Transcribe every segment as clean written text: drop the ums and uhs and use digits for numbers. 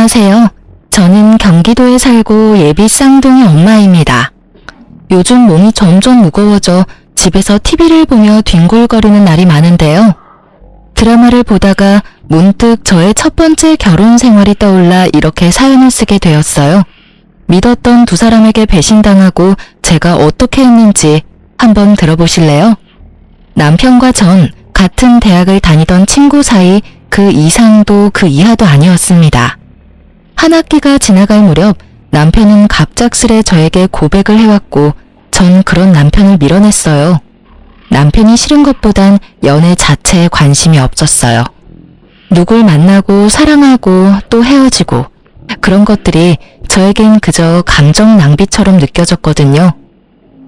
안녕하세요. 저는 경기도에 살고 예비 쌍둥이 엄마입니다. 요즘 몸이 점점 무거워져 집에서 TV를 보며 뒹굴거리는 날이 많은데요. 드라마를 보다가 문득 저의 첫 번째 결혼 생활이 떠올라 이렇게 사연을 쓰게 되었어요. 믿었던 두 사람에게 배신당하고 제가 어떻게 했는지 한번 들어보실래요? 남편과 전 같은 대학을 다니던 친구 사이 그 이상도 그 이하도 아니었습니다. 한 학기가 지나갈 무렵 남편은 갑작스레 저에게 고백을 해왔고 전 그런 남편을 밀어냈어요. 남편이 싫은 것보단 연애 자체에 관심이 없었어요. 누굴 만나고 사랑하고 또 헤어지고 그런 것들이 저에겐 그저 감정 낭비처럼 느껴졌거든요.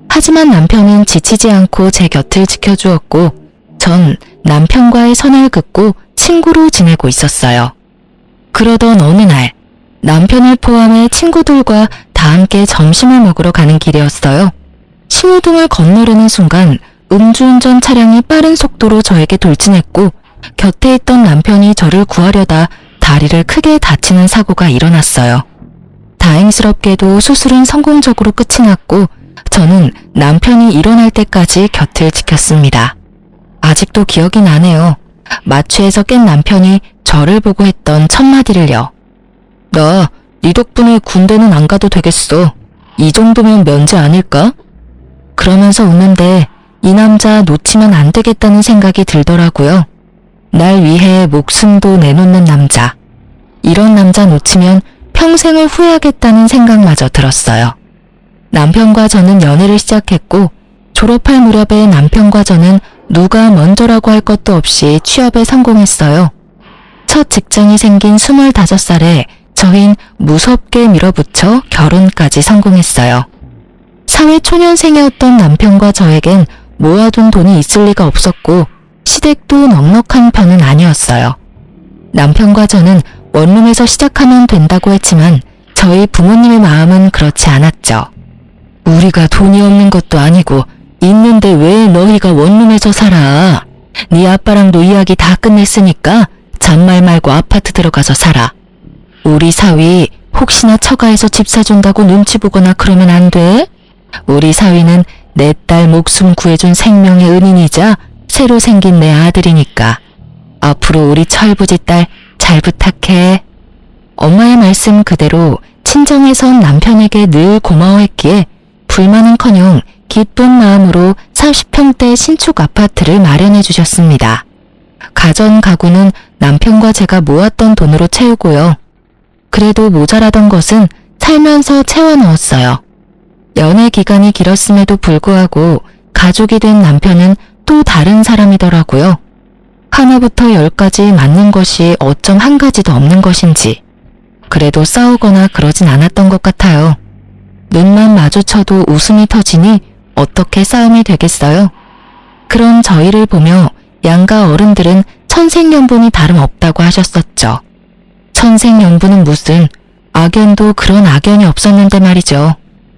하지만 남편은 지치지 않고 제 곁을 지켜주었고 전 남편과의 선을 긋고 친구로 지내고 있었어요. 그러던 어느 날 남편을 포함해 친구들과 다 함께 점심을 먹으러 가는 길이었어요. 신호등을 건너려는 순간 음주운전 차량이 빠른 속도로 저에게 돌진했고 곁에 있던 남편이 저를 구하려다 다리를 크게 다치는 사고가 일어났어요. 다행스럽게도 수술은 성공적으로 끝이 났고 저는 남편이 일어날 때까지 곁을 지켰습니다. 아직도 기억이 나네요. 마취에서 깬 남편이 저를 보고 했던 첫 마디를요. 나 네 덕분에 군대는 안 가도 되겠어. 이 정도면 면제 아닐까? 그러면서 웃는데 이 남자 놓치면 안 되겠다는 생각이 들더라고요. 날 위해 목숨도 내놓는 남자. 이런 남자 놓치면 평생을 후회하겠다는 생각마저 들었어요. 남편과 저는 연애를 시작했고 졸업할 무렵에 남편과 저는 누가 먼저라고 할 것도 없이 취업에 성공했어요. 첫 직장이 생긴 25살에 저흰 무섭게 밀어붙여 결혼까지 성공했어요. 사회초년생이었던 남편과 저에겐 모아둔 돈이 있을 리가 없었고 시댁도 넉넉한 편은 아니었어요. 남편과 저는 원룸에서 시작하면 된다고 했지만 저희 부모님의 마음은 그렇지 않았죠. 우리가 돈이 없는 것도 아니고 있는데 왜 너희가 원룸에서 살아? 네 아빠랑도 이야기 다 끝냈으니까 잔말 말고 아파트 들어가서 살아. 우리 사위 혹시나 처가에서 집 사준다고 눈치 보거나 그러면 안 돼? 우리 사위는 내 딸 목숨 구해준 생명의 은인이자 새로 생긴 내 아들이니까 앞으로 우리 철부지 딸 잘 부탁해. 엄마의 말씀 그대로 친정에선 남편에게 늘 고마워했기에 불만은커녕 기쁜 마음으로 30평대 신축 아파트를 마련해 주셨습니다. 가전 가구는 남편과 제가 모았던 돈으로 채우고요. 그래도 모자라던 것은 살면서 채워 넣었어요. 연애 기간이 길었음에도 불구하고 가족이 된 남편은 또 다른 사람이더라고요. 하나부터 10까지 맞는 것이 어쩜 한 가지도 없는 것인지. 그래도 싸우거나 그러진 않았던 것 같아요. 눈만 마주쳐도 웃음이 터지니 어떻게 싸움이 되겠어요? 그런 저희를 보며 양가 어른들은 천생연분이 다름없다고 하셨었죠. 천생연분은 무슨, 악연도 그런 악연이 없었는데 말이죠.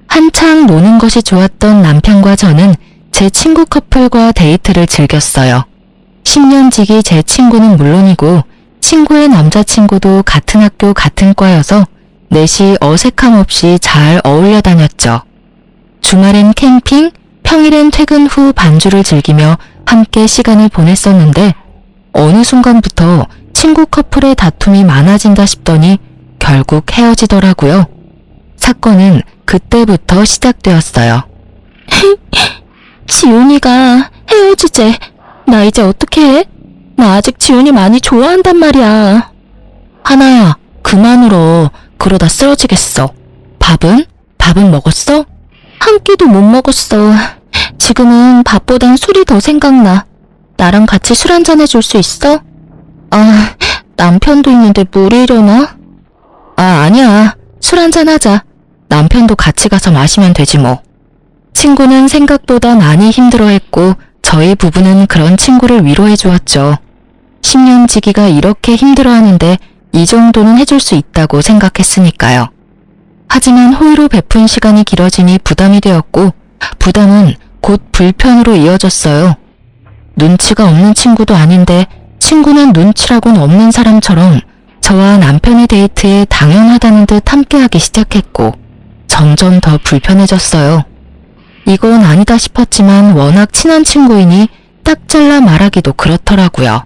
한창 노는 것이 좋았던 남편과 저는 제 친구 커플과 데이트를 즐겼어요. 10년지기 제 친구는 물론이고 친구의 남자친구도 같은 학교 같은 과여서 넷이 어색함 없이 잘 어울려 다녔죠. 주말엔 캠핑, 평일엔 퇴근 후 반주를 즐기며 함께 시간을 보냈었는데 어느 순간부터 친구 커플의 다툼이 많아진다 싶더니 결국 헤어지더라고요. 사건은 그때부터 시작되었어요. 지훈이가 헤어지재. 나 이제 어떻게 해? 나 아직 지훈이 많이 좋아한단 말이야. 하나야, 그만 울어. 그러다 쓰러지겠어. 밥은? 밥은 먹었어? 한 끼도 못 먹었어. 지금은 밥보단 술이 더 생각나. 나랑 같이 술 한잔 해줄 수 있어? 아, 남편도 있는데 무리려나? 아, 아니야. 술 한잔 하자. 남편도 같이 가서 마시면 되지 뭐. 친구는 생각보다 많이 힘들어했고 저희 부부는 그런 친구를 위로해 주었죠. 10년지기가 이렇게 힘들어하는데 이 정도는 해줄 수 있다고 생각했으니까요. 하지만 호의로 베푼 시간이 길어지니 부담이 되었고 부담은 곧 불편으로 이어졌어요. 눈치가 없는 친구도 아닌데 친구는 눈치라고는 없는 사람처럼 저와 남편의 데이트에 당연하다는 듯 함께하기 시작했고 점점 더 불편해졌어요. 이건 아니다 싶었지만 워낙 친한 친구이니 딱 잘라 말하기도 그렇더라고요.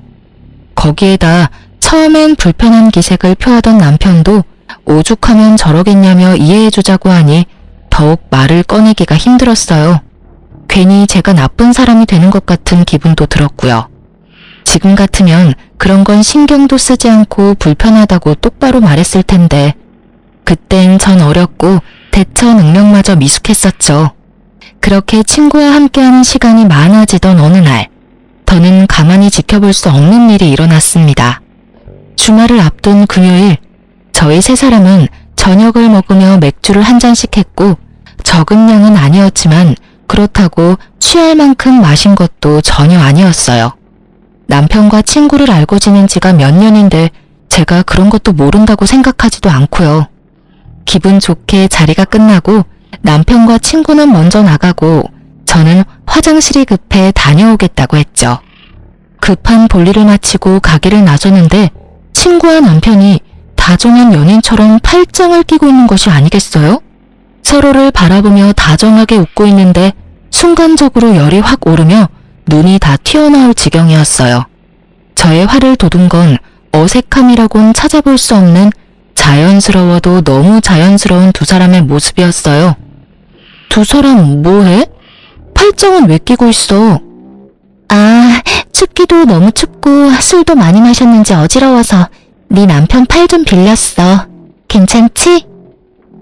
거기에다 처음엔 불편한 기색을 표하던 남편도 오죽하면 저러겠냐며 이해해주자고 하니 더욱 말을 꺼내기가 힘들었어요. 괜히 제가 나쁜 사람이 되는 것 같은 기분도 들었고요. 지금 같으면 그런 건 신경도 쓰지 않고 불편하다고 똑바로 말했을 텐데 그땐 전 어렸고 대처 능력마저 미숙했었죠. 그렇게 친구와 함께하는 시간이 많아지던 어느 날 더는 가만히 지켜볼 수 없는 일이 일어났습니다. 주말을 앞둔 금요일 저희 세 사람은 저녁을 먹으며 맥주를 한 잔씩 했고 적은 양은 아니었지만 그렇다고 취할 만큼 마신 것도 전혀 아니었어요. 남편과 친구를 알고 지낸 지가 몇 년인데 제가 그런 것도 모른다고 생각하지도 않고요. 기분 좋게 자리가 끝나고 남편과 친구는 먼저 나가고 저는 화장실이 급해 다녀오겠다고 했죠. 급한 볼일을 마치고 가기를 나섰는데 친구와 남편이 다정한 연인처럼 팔짱을 끼고 있는 것이 아니겠어요? 서로를 바라보며 다정하게 웃고 있는데 순간적으로 열이 확 오르며 눈이 다 튀어나올 지경이었어요. 저의 화를 돋운 건 어색함이라곤 찾아볼 수 없는 자연스러워도 너무 자연스러운 두 사람의 모습이었어요. 두 사람 뭐해? 팔짱은 왜 끼고 있어? 아, 춥기도 너무 춥고 술도 많이 마셨는지 어지러워서 네 남편 팔 좀 빌렸어. 괜찮지?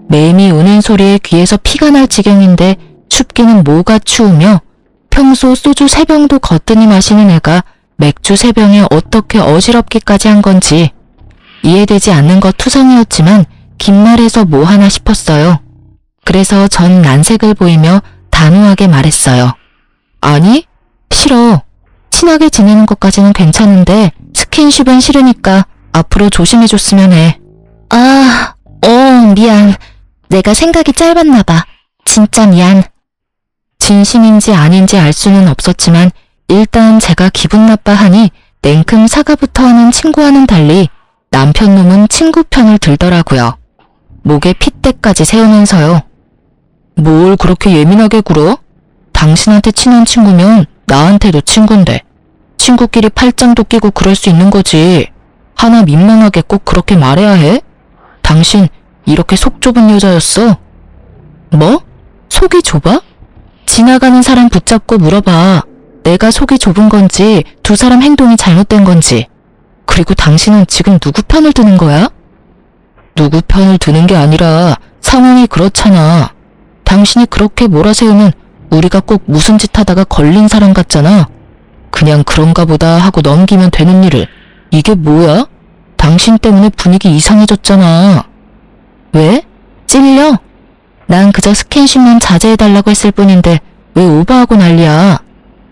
매미 우는 소리에 귀에서 피가 날 지경인데 춥기는 뭐가 추우며 평소 소주 3병도 거뜬히 마시는 애가 맥주 3병에 어떻게 어지럽기까지 한 건지 이해되지 않는 것 투성이었지만 긴 말해서 뭐 하나 싶었어요. 그래서 전 난색을 보이며 단호하게 말했어요. 아니, 싫어. 친하게 지내는 것까지는 괜찮은데 스킨십은 싫으니까 앞으로 조심해줬으면 해. 미안. 내가 생각이 짧았나 봐. 진짜 미안. 진심인지 아닌지 알 수는 없었지만 일단 제가 기분 나빠하니 냉큼 사과부터 하는 친구와는 달리 남편 놈은 친구 편을 들더라고요. 목에 핏대까지 세우면서요. 뭘 그렇게 예민하게 굴어? 당신한테 친한 친구면 나한테도 친구인데 친구끼리 팔짱도 끼고 그럴 수 있는 거지. 하나 민망하게 꼭 그렇게 말해야 해? 당신 이렇게 속 좁은 여자였어? 뭐? 속이 좁아? 지나가는 사람 붙잡고 물어봐. 내가 속이 좁은 건지 두 사람 행동이 잘못된 건지. 그리고 당신은 지금 누구 편을 드는 거야? 누구 편을 드는 게 아니라 상황이 그렇잖아. 당신이 그렇게 몰아세우면 우리가 꼭 무슨 짓 하다가 걸린 사람 같잖아. 그냥 그런가 보다 하고 넘기면 되는 일을. 이게 뭐야? 당신 때문에 분위기 이상해졌잖아. 왜? 찔려? 난 그저 스킨십만 자제해달라고 했을 뿐인데 왜 오버하고 난리야?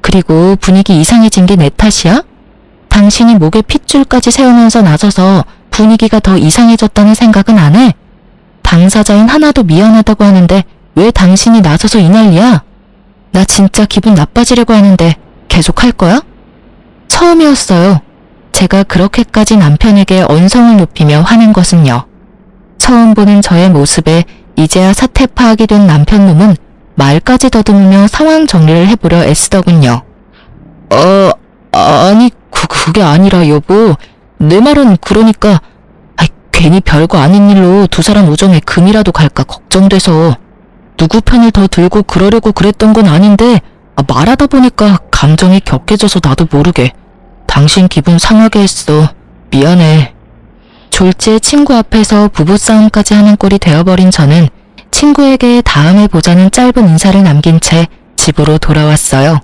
그리고 분위기 이상해진 게 내 탓이야? 당신이 목에 핏줄까지 세우면서 나서서 분위기가 더 이상해졌다는 생각은 안 해? 당사자인 하나도 미안하다고 하는데 왜 당신이 나서서 이 난리야? 나 진짜 기분 나빠지려고 하는데 계속 할 거야? 처음이었어요. 제가 그렇게까지 남편에게 언성을 높이며 화낸 것은요. 처음 보는 저의 모습에 이제야 사태 파악이 된 남편 놈은 말까지 더듬으며 상황 정리를 해보려 애쓰더군요. 아니 그게 아니라 여보. 내 말은 그러니까 괜히 별거 아닌 일로 두 사람 우정에 금이라도 갈까 걱정돼서 누구 편을 더 들고 그러려고 그랬던 건 아닌데 말하다 보니까 감정이 격해져서 나도 모르게 당신 기분 상하게 했어. 미안해. 졸지에 친구 앞에서 부부싸움까지 하는 꼴이 되어버린 저는 친구에게 다음에 보자는 짧은 인사를 남긴 채 집으로 돌아왔어요.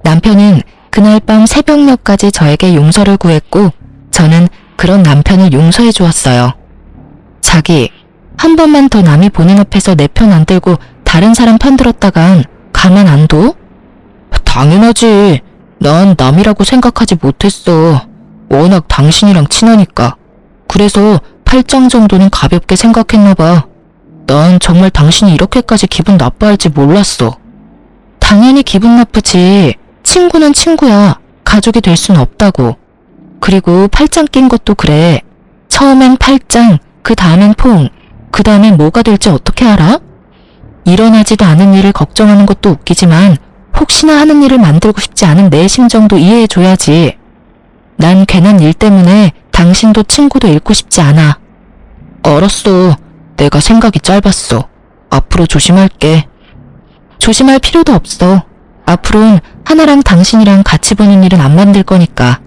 남편은 그날 밤 새벽녘까지 저에게 용서를 구했고 저는 그런 남편을 용서해 주었어요. 자기, 한 번만 더 남이 보는 앞에서 내 편 안 들고 다른 사람 편 들었다간 가만 안 둬? 당연하지. 난 남이라고 생각하지 못했어. 워낙 당신이랑 친하니까. 그래서 팔짱 정도는 가볍게 생각했나 봐. 난 정말 당신이 이렇게까지 기분 나빠할지 몰랐어. 당연히 기분 나쁘지. 친구는 친구야. 가족이 될 순 없다고. 그리고 팔짱 낀 것도 그래. 처음엔 팔짱, 그 다음엔 퐁, 그 다음엔 뭐가 될지 어떻게 알아? 일어나지도 않은 일을 걱정하는 것도 웃기지만 혹시나 하는 일을 만들고 싶지 않은 내 심정도 이해해줘야지. 난 괜한 일 때문에 당신도 친구도 잃고 싶지 않아. 알았어. 내가 생각이 짧았어. 앞으로 조심할게. 조심할 필요도 없어. 앞으로는 하나랑 당신이랑 같이 보는 일은 안 만들 거니까.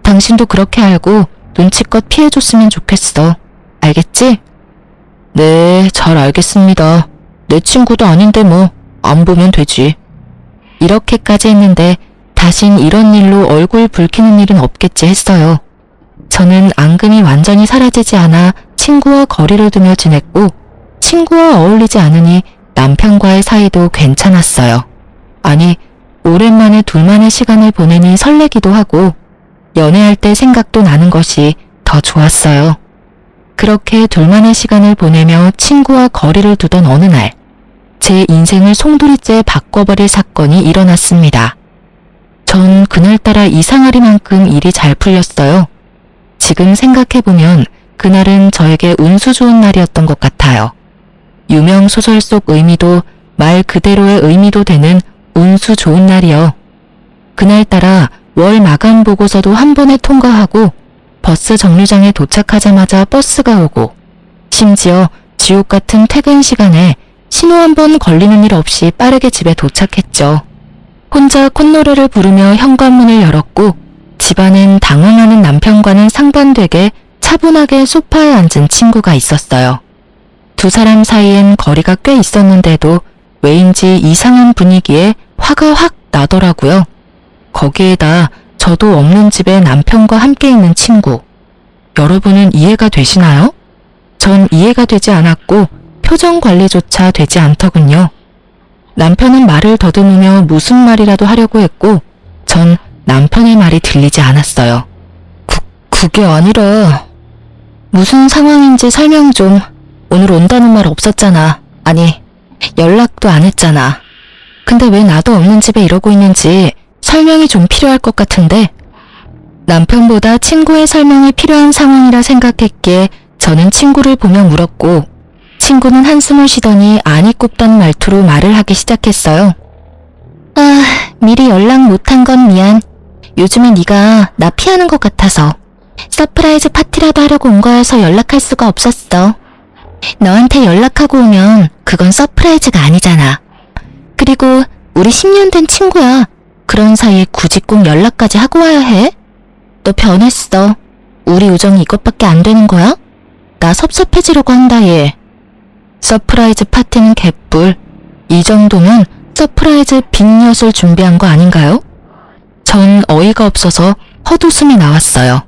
당신도 그렇게 알고 눈치껏 피해줬으면 좋겠어. 알겠지? 네, 잘 알겠습니다. 내 친구도 아닌데 뭐, 안 보면 되지. 이렇게까지 했는데 다신 이런 일로 얼굴 붉히는 일은 없겠지 했어요. 저는 앙금이 완전히 사라지지 않아 친구와 거리를 두며 지냈고 친구와 어울리지 않으니 남편과의 사이도 괜찮았어요. 아니, 오랜만에 둘만의 시간을 보내니 설레기도 하고 연애할 때 생각도 나는 것이 더 좋았어요. 그렇게 둘만의 시간을 보내며 친구와 거리를 두던 어느 날, 제 인생을 송두리째 바꿔버릴 사건이 일어났습니다. 전 그날따라 이상하리만큼 일이 잘 풀렸어요. 지금 생각해보면 그날은 저에게 운수 좋은 날이었던 것 같아요. 유명 소설 속 의미도 말 그대로의 의미도 되는 운수 좋은 날이요. 그날따라 월 마감 보고서도 한 번에 통과하고 버스 정류장에 도착하자마자 버스가 오고 심지어 지옥 같은 퇴근 시간에 신호 한 번 걸리는 일 없이 빠르게 집에 도착했죠. 혼자 콧노래를 부르며 현관문을 열었고 집안엔 당황하는 남편과는 상반되게 차분하게 소파에 앉은 친구가 있었어요. 두 사람 사이엔 거리가 꽤 있었는데도 왜인지 이상한 분위기에 화가 확 나더라고요. 거기에다 저도 없는 집에 남편과 함께 있는 친구. 여러분은 이해가 되시나요? 전 이해가 되지 않았고 표정 관리조차 되지 않더군요. 남편은 말을 더듬으며 무슨 말이라도 하려고 했고 전 남편의 말이 들리지 않았어요. 그게 아니라... 무슨 상황인지 설명 좀. 오늘 온다는 말 없었잖아. 아니, 연락도 안 했잖아. 근데 왜 나도 없는 집에 이러고 있는지 설명이 좀 필요할 것 같은데. 남편보다 친구의 설명이 필요한 상황이라 생각했기에 저는 친구를 보며 물었고 친구는 한숨을 쉬더니 안이 꼽던 말투로 말을 하기 시작했어요. 아, 미리 연락 못한 건 미안. 요즘에 네가 나 피하는 것 같아서 서프라이즈 파티라도 하려고 온 거여서 연락할 수가 없었어. 너한테 연락하고 오면 그건 서프라이즈가 아니잖아. 그리고 우리 10년 된 친구야. 그런 사이에 굳이 꼭 연락까지 하고 와야 해? 너 변했어. 우리 우정이 이것밖에 안 되는 거야? 나 섭섭해지려고 한다 얘. 서프라이즈 파티는 개뿔. 이 정도면 서프라이즈 빅엿을 준비한 거 아닌가요? 전 어이가 없어서 헛웃음이 나왔어요.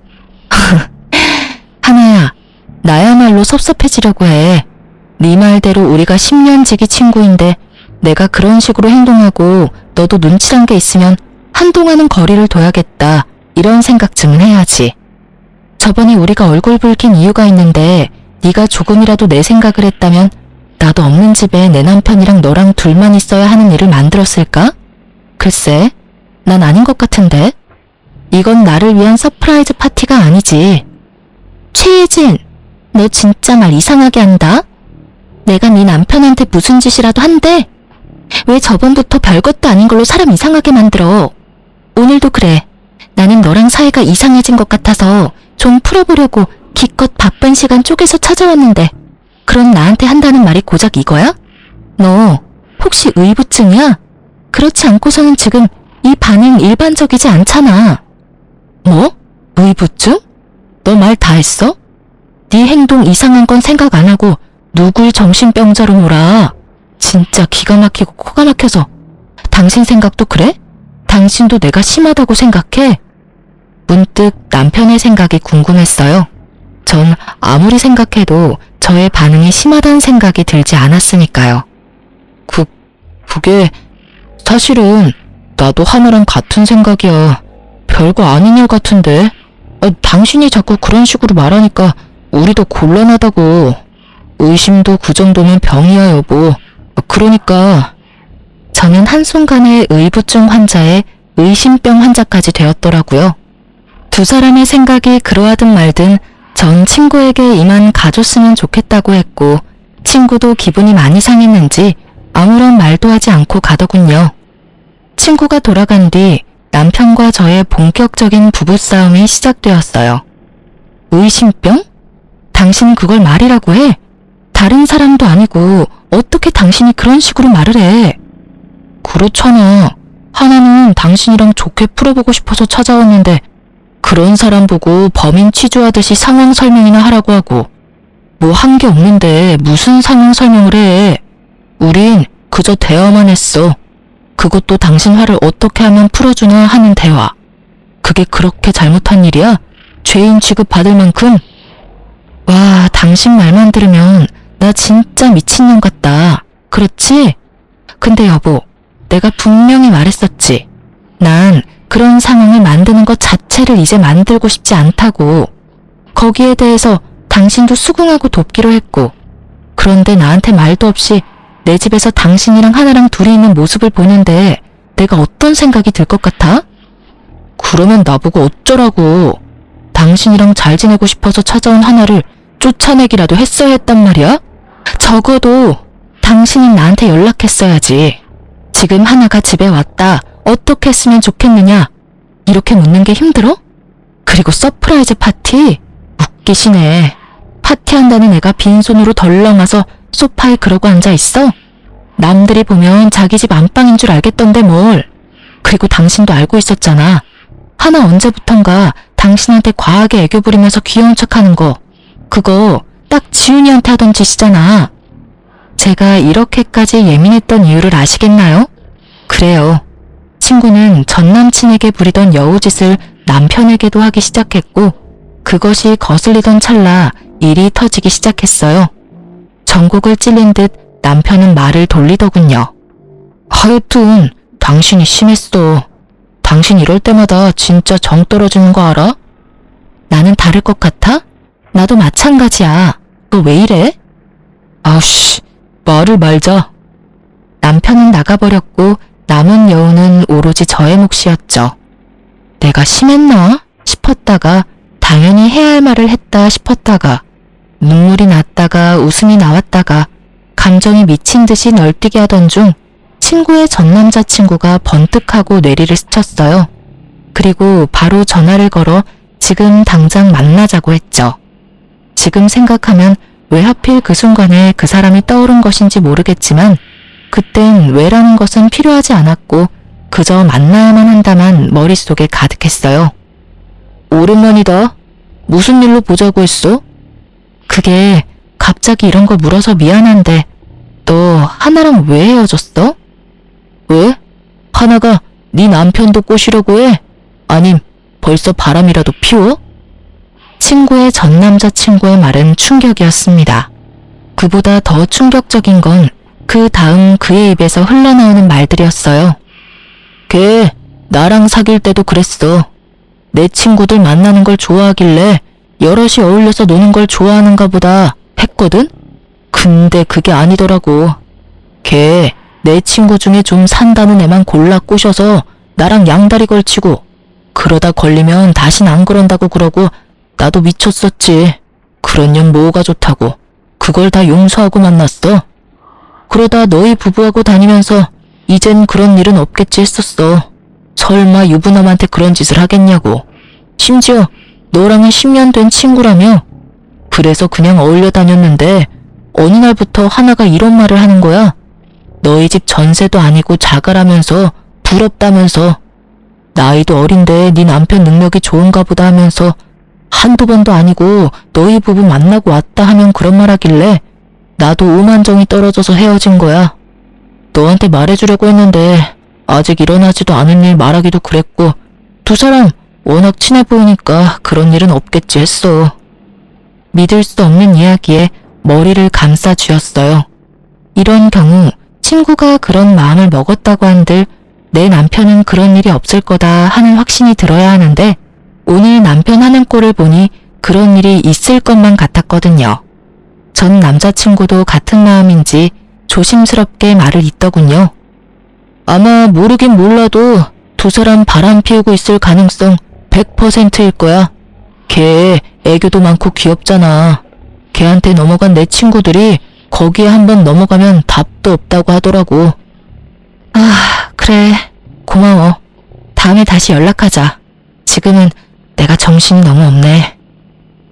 하나야, 나야말로 섭섭해지려고 해. 네 말대로 우리가 10년 지기 친구인데 내가 그런 식으로 행동하고 너도 눈치란 게 있으면 한동안은 거리를 둬야겠다. 이런 생각쯤은 해야지. 저번에 우리가 얼굴 붉힌 이유가 있는데 네가 조금이라도 내 생각을 했다면 나도 없는 집에 내 남편이랑 너랑 둘만 있어야 하는 일을 만들었을까? 글쎄, 난 아닌 것 같은데. 이건 나를 위한 서프라이즈 파티가 아니지. 최예진, 너 진짜 말 이상하게 한다. 내가 네 남편한테 무슨 짓이라도 한대. 왜 저번부터 별것도 아닌 걸로 사람 이상하게 만들어. 오늘도 그래. 나는 너랑 사이가 이상해진 것 같아서 좀 풀어보려고 기껏 바쁜 시간 쪼개서 찾아왔는데 그럼 나한테 한다는 말이 고작 이거야? 너 혹시 의부증이야? 그렇지 않고서는 지금 이 반응 일반적이지 않잖아. 뭐? 의부증? 너 말 다 했어? 네 행동 이상한 건 생각 안 하고 누굴 정신병자로 몰아. 진짜 기가 막히고 코가 막혀서. 당신 생각도 그래? 당신도 내가 심하다고 생각해? 문득 남편의 생각이 궁금했어요. 전 아무리 생각해도 저의 반응이 심하다는 생각이 들지 않았으니까요. 그게 사실은 나도 하나랑 같은 생각이야. 별거 아닌 일 같은데. 당신이 자꾸 그런 식으로 말하니까 우리도 곤란하다고. 의심도 그 정도면 병이야 여보. 그러니까. 저는 한순간에 의부증 환자에 의심병 환자까지 되었더라고요. 두 사람의 생각이 그러하든 말든 전 친구에게 이만 가줬으면 좋겠다고 했고 친구도 기분이 많이 상했는지 아무런 말도 하지 않고 가더군요. 친구가 돌아간 뒤 남편과 저의 본격적인 부부싸움이 시작되었어요. 의심병? 당신은 그걸 말이라고 해? 다른 사람도 아니고 어떻게 당신이 그런 식으로 말을 해? 그렇잖아. 하나는 당신이랑 좋게 풀어보고 싶어서 찾아왔는데 그런 사람 보고 범인 취조하듯이 상황 설명이나 하라고 하고 뭐 한 게 없는데 무슨 상황 설명을 해. 우린 그저 대화만 했어. 그것도 당신 화를 어떻게 하면 풀어주나 하는 대화. 그게 그렇게 잘못한 일이야? 죄인 취급받을 만큼? 와, 당신 말만 들으면 나 진짜 미친년 같다. 그렇지? 근데 여보, 내가 분명히 말했었지. 난 그런 상황을 만드는 것 자체를 이제 만들고 싶지 않다고. 거기에 대해서 당신도 수긍하고 돕기로 했고. 그런데 나한테 말도 없이 내 집에서 당신이랑 하나랑 둘이 있는 모습을 보는데 내가 어떤 생각이 들 것 같아? 그러면 나보고 어쩌라고. 당신이랑 잘 지내고 싶어서 찾아온 하나를 쫓아내기라도 했어야 했단 말이야? 적어도 당신이 나한테 연락했어야지. 지금 하나가 집에 왔다. 어떻게 했으면 좋겠느냐? 이렇게 묻는 게 힘들어? 그리고 서프라이즈 파티? 웃기시네. 파티한다는 애가 빈손으로 덜렁 와서 소파에 그러고 앉아있어? 남들이 보면 자기 집 안방인 줄 알겠던데 뭘. 그리고 당신도 알고 있었잖아. 하나 언제부턴가 당신한테 과하게 애교 부리면서 귀여운 척하는 거. 그거 딱 지훈이한테 하던 짓이잖아. 제가 이렇게까지 예민했던 이유를 아시겠나요? 그래요. 친구는 전 남친에게 부리던 여우짓을 남편에게도 하기 시작했고 그것이 거슬리던 찰나 일이 터지기 시작했어요. 전곡을 찔린 듯 남편은 말을 돌리더군요. 하여튼 당신이 심했어. 당신 이럴 때마다 진짜 정 떨어지는 거 알아? 나는 다를 것 같아? 나도 마찬가지야. 너 왜 이래? 아우씨, 말을 말자. 남편은 나가버렸고 남은 여우는 오로지 저의 몫이었죠. 내가 심했나 싶었다가 당연히 해야 할 말을 했다 싶었다가 눈물이 났다가 웃음이 나왔다가 감정이 미친 듯이 널뛰게 하던 중 친구의 전 남자친구가 번뜩하고 뇌리를 스쳤어요. 그리고 바로 전화를 걸어 지금 당장 만나자고 했죠. 지금 생각하면 왜 하필 그 순간에 그 사람이 떠오른 것인지 모르겠지만 그땐 왜라는 것은 필요하지 않았고 그저 만나야만 한다만 머릿속에 가득했어요. 오랜만이다. 무슨 일로 보자고 했어? 그게 갑자기 이런 거 물어서 미안한데 너 하나랑 왜 헤어졌어? 왜? 하나가 네 남편도 꼬시려고 해? 아님 벌써 바람이라도 피워? 친구의 전 남자친구의 말은 충격이었습니다. 그보다 더 충격적인 건 그 다음 그의 입에서 흘러나오는 말들이었어요. 걔 나랑 사귈 때도 그랬어. 내 친구들 만나는 걸 좋아하길래 여럿이 어울려서 노는 걸 좋아하는가 보다 했거든? 근데 그게 아니더라고. 걔 내 친구 중에 좀 산다는 애만 골라 꼬셔서 나랑 양다리 걸치고 그러다 걸리면 다신 안 그런다고 그러고 나도 미쳤었지. 그런 년 뭐가 좋다고. 그걸 다 용서하고 만났어. 그러다 너희 부부하고 다니면서 이젠 그런 일은 없겠지 했었어. 설마 유부남한테 그런 짓을 하겠냐고. 심지어 너랑은 10년 된 친구라며. 그래서 그냥 어울려 다녔는데 어느 날부터 하나가 이런 말을 하는 거야. 너희 집 전세도 아니고 자가라면서 부럽다면서. 나이도 어린데 네 남편 능력이 좋은가 보다 하면서 한두 번도 아니고 너희 부부 만나고 왔다 하면 그런 말 하길래 나도 오만정이 떨어져서 헤어진 거야. 너한테 말해주려고 했는데 아직 일어나지도 않은 일 말하기도 그랬고 두 사람 워낙 친해 보이니까 그런 일은 없겠지 했어. 믿을 수 없는 이야기에 머리를 감싸 쥐었어요. 이런 경우 친구가 그런 마음을 먹었다고 한들 내 남편은 그런 일이 없을 거다 하는 확신이 들어야 하는데 오늘 남편 하는 꼴을 보니 그런 일이 있을 것만 같았거든요. 전 남자친구도 같은 마음인지 조심스럽게 말을 잇더군요. 아마 모르긴 몰라도 두 사람 바람 피우고 있을 가능성 100%일 거야. 걔 애교도 많고 귀엽잖아. 걔한테 넘어간 내 친구들이 거기에 한번 넘어가면 답도 없다고 하더라고. 아, 그래. 고마워. 다음에 다시 연락하자. 지금은 내가 정신이 너무 없네.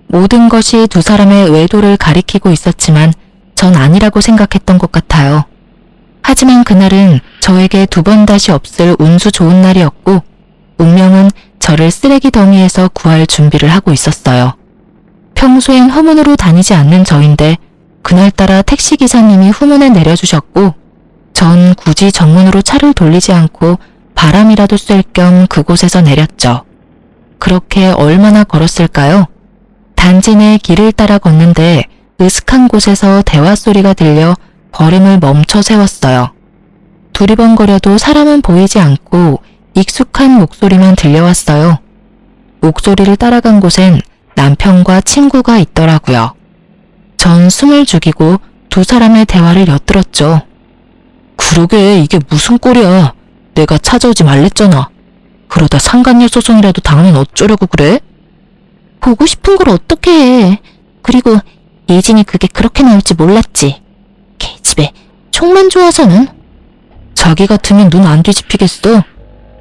모든 것이 두 사람의 외도를 가리키고 있었지만 전 아니라고 생각했던 것 같아요. 하지만 그날은 저에게 두 번 다시 없을 운수 좋은 날이었고 운명은 저를 쓰레기 더미에서 구할 준비를 하고 있었어요. 평소엔 후문으로 다니지 않는 저인데 그날따라 택시기사님이 후문에 내려주셨고 전 굳이 정문으로 차를 돌리지 않고 바람이라도 쐴 겸 그곳에서 내렸죠. 그렇게 얼마나 걸었을까요? 단지 내 길을 따라 걷는데 으슥한 곳에서 대화 소리가 들려 걸음을 멈춰 세웠어요. 두리번거려도 사람은 보이지 않고 익숙한 목소리만 들려왔어요. 목소리를 따라간 곳엔 남편과 친구가 있더라고요. 전 숨을 죽이고 두 사람의 대화를 엿들었죠. 그러게 이게 무슨 꼴이야. 내가 찾아오지 말랬잖아. 그러다 상간녀 소송이라도 당하면 어쩌려고 그래? 보고 싶은 걸 어떻게 해. 그리고 예진이 그게 그렇게 나올지 몰랐지. 개집애 촉만 좋아서는. 자기 같으면 눈 안 뒤집히겠어.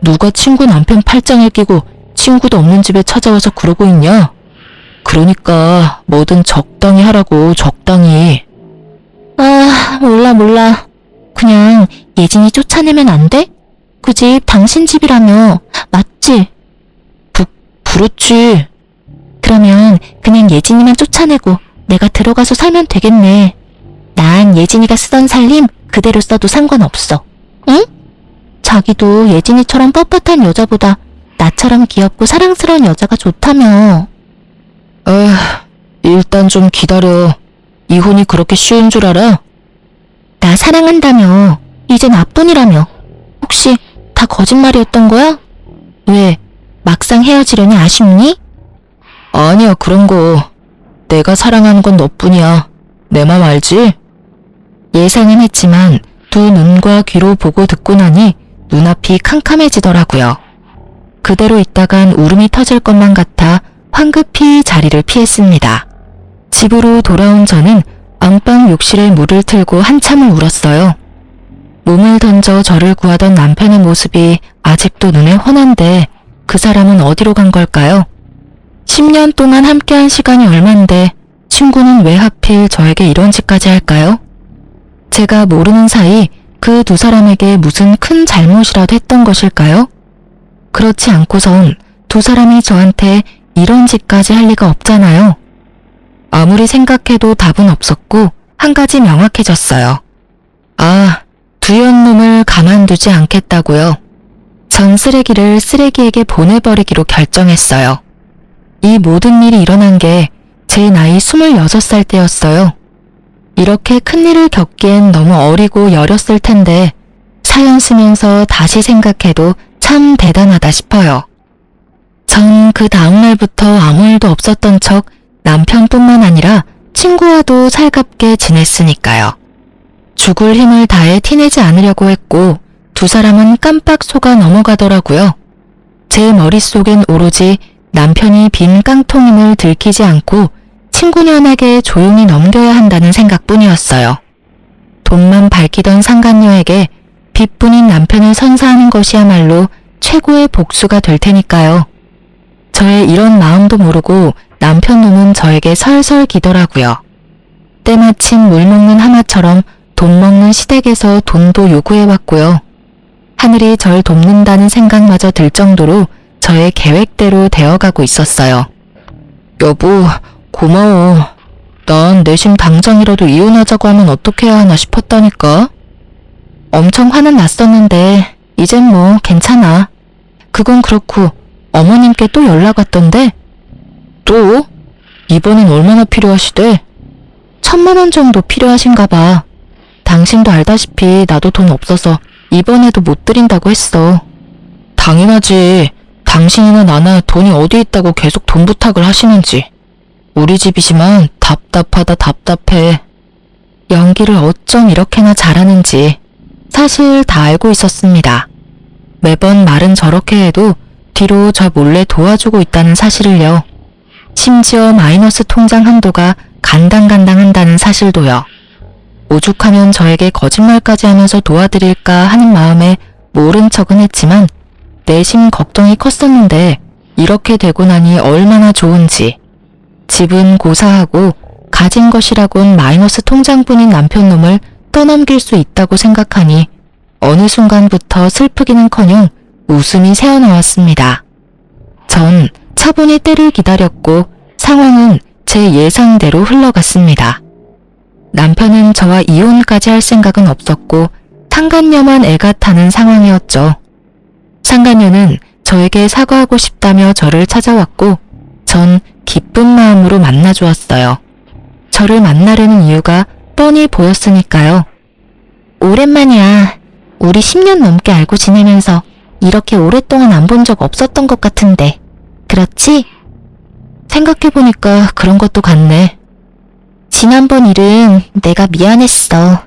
누가 친구 남편 팔짱을 끼고 친구도 없는 집에 찾아와서 그러고 있냐? 그러니까 뭐든 적당히 하라고. 적당히. 아, 몰라. 그냥 예진이 쫓아내면 안 돼? 그 집 당신 집이라며. 맞지? 그렇지. 그러면 그냥 예진이만 쫓아내고 내가 들어가서 살면 되겠네. 난 예진이가 쓰던 살림 그대로 써도 상관없어. 응? 자기도 예진이처럼 뻣뻣한 여자보다 나처럼 귀엽고 사랑스러운 여자가 좋다며. 일단 좀 기다려. 이혼이 그렇게 쉬운 줄 알아? 나 사랑한다며. 이제 나뿐이라며. 혹시 다 거짓말이었던 거야? 왜? 막상 헤어지려니 아쉽니? 아니야, 그런 거. 내가 사랑하는 건 너뿐이야. 내 맘 알지? 예상은 했지만 두 눈과 귀로 보고 듣고 나니 눈앞이 캄캄해지더라고요. 그대로 있다간 울음이 터질 것만 같아 황급히 자리를 피했습니다. 집으로 돌아온 저는 안방 욕실에 물을 틀고 한참을 울었어요. 몸을 던져 저를 구하던 남편의 모습이 아직도 눈에 훤한데 그 사람은 어디로 간 걸까요? 10년 동안 함께한 시간이 얼만데 친구는 왜 하필 저에게 이런 짓까지 할까요? 제가 모르는 사이 그 두 사람에게 무슨 큰 잘못이라도 했던 것일까요? 그렇지 않고선 두 사람이 저한테 이런 짓까지 할 리가 없잖아요. 아무리 생각해도 답은 없었고 한 가지 명확해졌어요. 아, 두연 놈을 가만두지 않겠다고요. 전 쓰레기를 쓰레기에게 보내버리기로 결정했어요. 이 모든 일이 일어난 게 제 나이 26살 때였어요. 이렇게 큰일을 겪기엔 너무 어리고 여렸을 텐데 사연 쓰면서 다시 생각해도 참 대단하다 싶어요. 전 그 다음날부터 아무 일도 없었던 척 남편뿐만 아니라 친구와도 살갑게 지냈으니까요. 죽을 힘을 다해 티내지 않으려고 했고 두 사람은 깜빡 속아 넘어가더라고요. 제 머릿속엔 오로지 남편이 빈 깡통임을 들키지 않고 친구년에게 조용히 넘겨야 한다는 생각뿐이었어요. 돈만 밝히던 상간녀에게 빚뿐인 남편을 선사하는 것이야말로 최고의 복수가 될 테니까요. 저의 이런 마음도 모르고 남편 놈은 저에게 설설 기더라고요. 때마침 물 먹는 하마처럼 돈 먹는 시댁에서 돈도 요구해왔고요. 하늘이 절 돕는다는 생각마저 들 정도로 저의 계획대로 되어가고 있었어요. 여보, 고마워. 난 내심 당장이라도 이혼하자고 하면 어떻게 해야 하나 싶었다니까. 엄청 화는 났었는데 이젠 뭐 괜찮아. 그건 그렇고 어머님께 또 연락 왔던데? 또? 이번엔 얼마나 필요하시대? 1,000만 원 정도 필요하신가 봐. 당신도 알다시피 나도 돈 없어서 이번에도 못 드린다고 했어. 당연하지. 당신이나 나나 돈이 어디 있다고 계속 돈 부탁을 하시는지. 우리 집이지만 답답하다 답답해. 연기를 어쩜 이렇게나 잘하는지 사실 다 알고 있었습니다. 매번 말은 저렇게 해도 뒤로 저 몰래 도와주고 있다는 사실을요. 심지어 마이너스 통장 한도가 간당간당한다는 사실도요. 오죽하면 저에게 거짓말까지 하면서 도와드릴까 하는 마음에 모른 척은 했지만 내심 걱정이 컸었는데 이렇게 되고 나니 얼마나 좋은지. 집은 고사하고 가진 것이라곤 마이너스 통장뿐인 남편놈을 떠넘길 수 있다고 생각하니 어느 순간부터 슬프기는커녕 웃음이 새어나왔습니다. 전 차분히 때를 기다렸고 상황은 제 예상대로 흘러갔습니다. 남편은 저와 이혼까지 할 생각은 없었고 상간녀만 애가 타는 상황이었죠. 상간녀는 저에게 사과하고 싶다며 저를 찾아왔고 전 기쁜 마음으로 만나주었어요. 저를 만나려는 이유가 뻔히 보였으니까요. 오랜만이야. 우리 10년 넘게 알고 지내면서 이렇게 오랫동안 안 본 적 없었던 것 같은데. 그렇지? 생각해보니까 그런 것도 같네. 지난번 일은 내가 미안했어.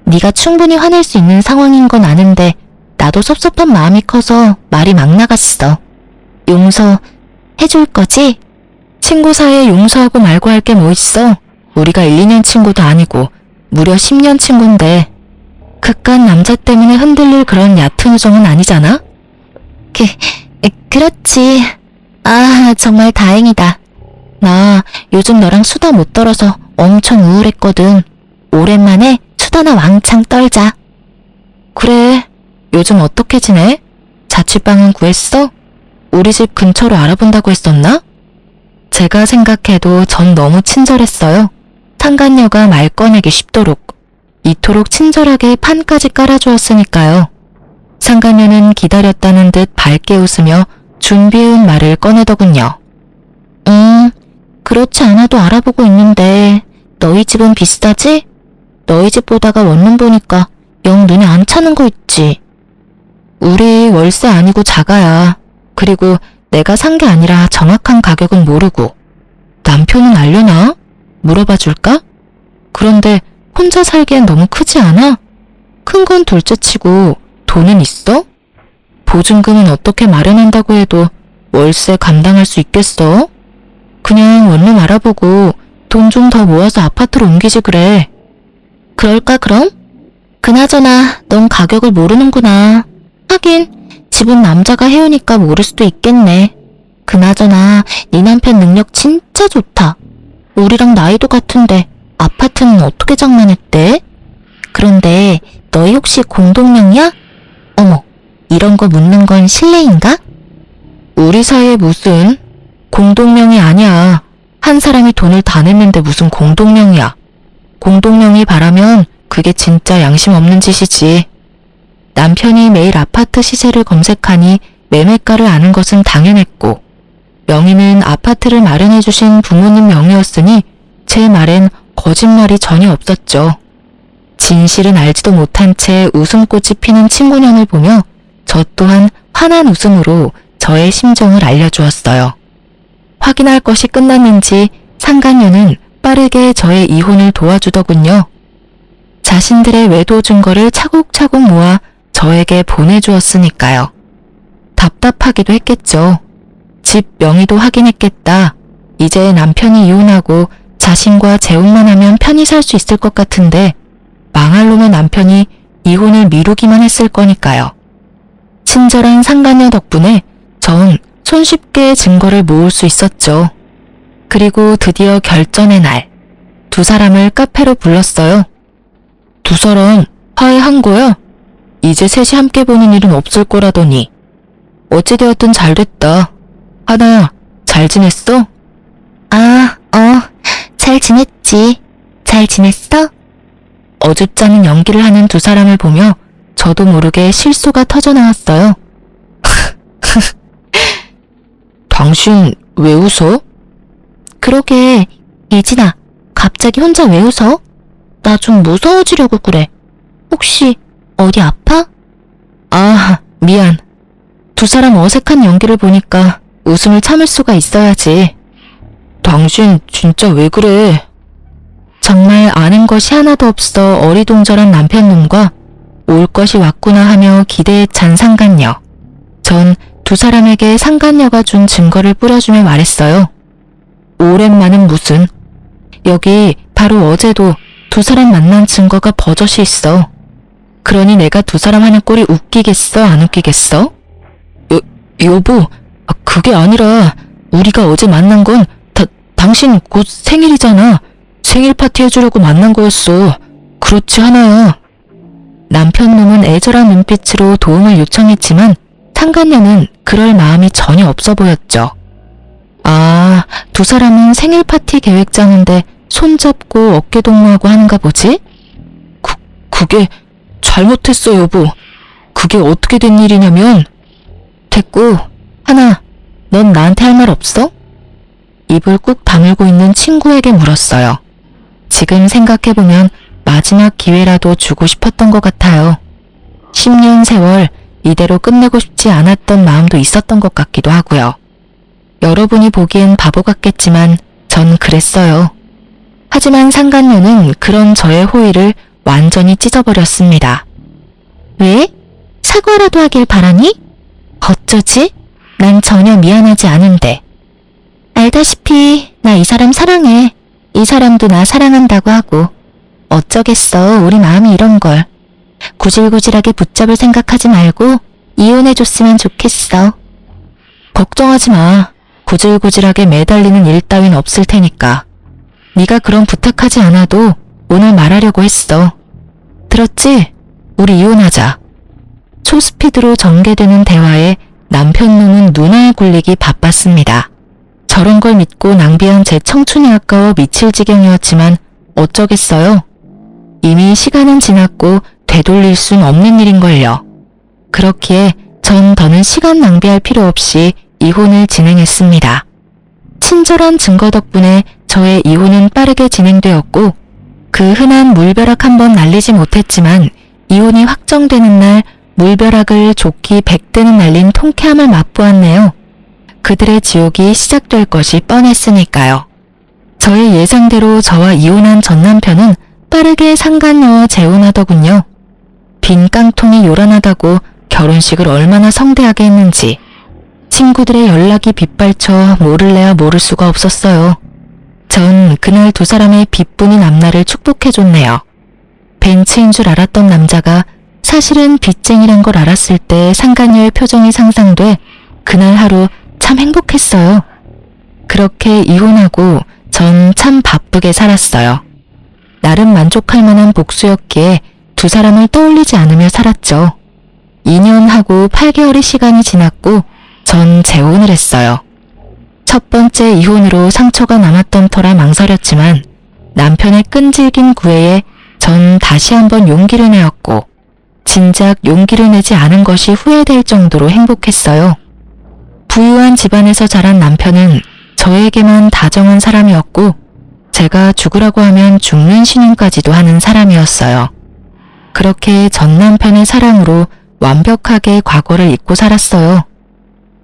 네가 충분히 화낼 수 있는 상황인 건 아는데 나도 섭섭한 마음이 커서 말이 막 나갔어. 용서해줄 거지? 친구 사이에 용서하고 말고 할 게 뭐 있어? 우리가 1, 2년 친구도 아니고 무려 10년 친구인데 그깟 남자 때문에 흔들릴 그런 얕은 우정은 아니잖아? 그렇지. 아, 정말 다행이다. 나 요즘 너랑 수다 못 떨어서 엄청 우울했거든. 오랜만에 수다나 왕창 떨자. 그래. 요즘 어떻게 지내? 자취방은 구했어? 우리 집 근처로 알아본다고 했었나? 제가 생각해도 전 너무 친절했어요. 상간녀가 말 꺼내기 쉽도록. 이토록 친절하게 판까지 깔아주었으니까요. 상간녀는 기다렸다는 듯 밝게 웃으며 준비해온 말을 꺼내더군요. 그렇지 않아도 알아보고 있는데 너희 집은 비싸지? 너희 집 보다가 원룸 보니까 영 눈에 안 차는 거 있지. 우리 월세 아니고 자가야. 그리고 내가 산 게 아니라 정확한 가격은 모르고. 남편은 알려나? 물어봐 줄까? 그런데 혼자 살기엔 너무 크지 않아? 큰 건 둘째치고 돈은 있어? 보증금은 어떻게 마련한다고 해도 월세 감당할 수 있겠어? 그냥 원룸 알아보고 돈 좀 더 모아서 아파트로 옮기지 그래. 그럴까 그럼? 그나저나 넌 가격을 모르는구나. 하긴 집은 남자가 해오니까 모를 수도 있겠네. 그나저나 네 남편 능력 진짜 좋다. 우리랑 나이도 같은데 아파트는 어떻게 장만했대? 그런데 너희 혹시 공동명이야? 어머, 이런 거 묻는 건 실례인가? 우리 사이에 무슨 공동명이 아니야. 한 사람이 돈을 다 냈는데 무슨 공동명이야. 공동명이 바라면 그게 진짜 양심 없는 짓이지. 남편이 매일 아파트 시세를 검색하니 매매가를 아는 것은 당연했고 명의는 아파트를 마련해주신 부모님 명의였으니 제 말엔 거짓말이 전혀 없었죠. 진실은 알지도 못한 채 웃음꽃이 피는 친구년을 보며 저 또한 환한 웃음으로 저의 심정을 알려주었어요. 확인할 것이 끝났는지 상간녀는 빠르게 저의 이혼을 도와주더군요. 자신들의 외도 증거를 차곡차곡 모아 저에게 보내주었으니까요. 답답하기도 했겠죠. 집 명의도 확인했겠다. 이제 남편이 이혼하고 자신과 재혼만 하면 편히 살 수 있을 것 같은데 망할 놈의 남편이 이혼을 미루기만 했을 거니까요. 친절한 상간녀 덕분에 전 손쉽게 증거를 모을 수 있었죠. 그리고 드디어 결전의 날, 두 사람을 카페로 불렀어요. 두 사람 화해한 거야? 이제 셋이 함께 보는 일은 없을 거라더니. 어찌되었든 잘 됐다. 하나야, 잘 지냈어? 잘 지냈지. 잘 지냈어? 어줍잖은 연기를 하는 두 사람을 보며 저도 모르게 실수가 터져나왔어요. 당신 왜 웃어? 그러게, 예진아, 갑자기 혼자 왜 웃어? 나 좀 무서워지려고 그래. 혹시 어디 아파? 아, 미안. 두 사람 어색한 연기를 보니까 웃음을 참을 수가 있어야지. 당신 진짜 왜 그래? 정말 아는 것이 하나도 없어 어리둥절한 남편놈과 올 것이 왔구나 하며 기대에 찬 상간녀. 전 두 사람에게 상간녀가 준 증거를 뿌려주며 말했어요. 오랜만은 무슨. 여기 바로 어제도 두 사람 만난 증거가 버젓이 있어. 그러니 내가 두 사람 하는 꼴이 웃기겠어, 안 웃기겠어? 여보, 그게 아니라 우리가 어제 만난 건 당신 곧 생일이잖아. 생일 파티 해주려고 만난 거였어. 그렇지 않아요? 남편 놈은 애절한 눈빛으로 도움을 요청했지만 상간녀는 그럴 마음이 전혀 없어 보였죠. 아, 두 사람은 생일 파티 계획 짜는데 손잡고 어깨동무하고 하는가 보지? 그게 잘못했어, 여보. 그게 어떻게 된 일이냐면. 됐고, 하나, 넌 나한테 할 말 없어? 입을 꾹 다물고 있는 친구에게 물었어요. 지금 생각해보면 마지막 기회라도 주고 싶었던 것 같아요. 10년 세월 이대로 끝내고 싶지 않았던 마음도 있었던 것 같기도 하고요. 여러분이 보기엔 바보 같겠지만 전 그랬어요. 하지만 상간녀는 그런 저의 호의를 완전히 찢어버렸습니다. 왜? 사과라도 하길 바라니? 어쩌지? 난 전혀 미안하지 않은데. 알다시피 나 이 사람 사랑해. 이 사람도 나 사랑한다고 하고. 어쩌겠어, 우리 마음이 이런 걸. 구질구질하게 붙잡을 생각하지 말고 이혼해줬으면 좋겠어. 걱정하지 마. 구질구질하게 매달리는 일 따윈 없을 테니까. 네가 그런 부탁하지 않아도 오늘 말하려고 했어. 들었지? 우리 이혼하자. 초스피드로 전개되는 대화에 남편 놈은 눈알 굴리기 바빴습니다. 저런 걸 믿고 낭비한 제 청춘이 아까워 미칠 지경이었지만 어쩌겠어요. 이미 시간은 지났고 되돌릴 순 없는 일인걸요. 그렇기에 전 더는 시간 낭비할 필요 없이 이혼을 진행했습니다. 친절한 증거 덕분에 저의 이혼은 빠르게 진행되었고 그 흔한 물벼락 한번 날리지 못했지만 이혼이 확정되는 날 물벼락을 좋기 100대는 날린 통쾌함을 맛보았네요. 그들의 지옥이 시작될 것이 뻔했으니까요. 저의 예상대로 저와 이혼한 전 남편은 빠르게 상간녀와 재혼하더군요. 빈 깡통이 요란하다고 결혼식을 얼마나 성대하게 했는지 친구들의 연락이 빗발쳐 모를래야 모를 수가 없었어요. 전 그날 두 사람의 빚뿐인 앞날을 축복해줬네요. 벤츠인 줄 알았던 남자가 사실은 빚쟁이란 걸 알았을 때 상간녀의 표정이 상상돼 그날 하루 참 행복했어요. 그렇게 이혼하고 전 참 바쁘게 살았어요. 나름 만족할 만한 복수였기에 두 사람을 떠올리지 않으며 살았죠. 2년하고 8개월의 시간이 지났고 전 재혼을 했어요. 첫 번째 이혼으로 상처가 남았던 터라 망설였지만 남편의 끈질긴 구애에 전 다시 한번 용기를 내었고 진작 용기를 내지 않은 것이 후회될 정도로 행복했어요. 부유한 집안에서 자란 남편은 저에게만 다정한 사람이었고 제가 죽으라고 하면 죽는 신용까지도 하는 사람이었어요. 그렇게 전 남편의 사랑으로 완벽하게 과거를 잊고 살았어요.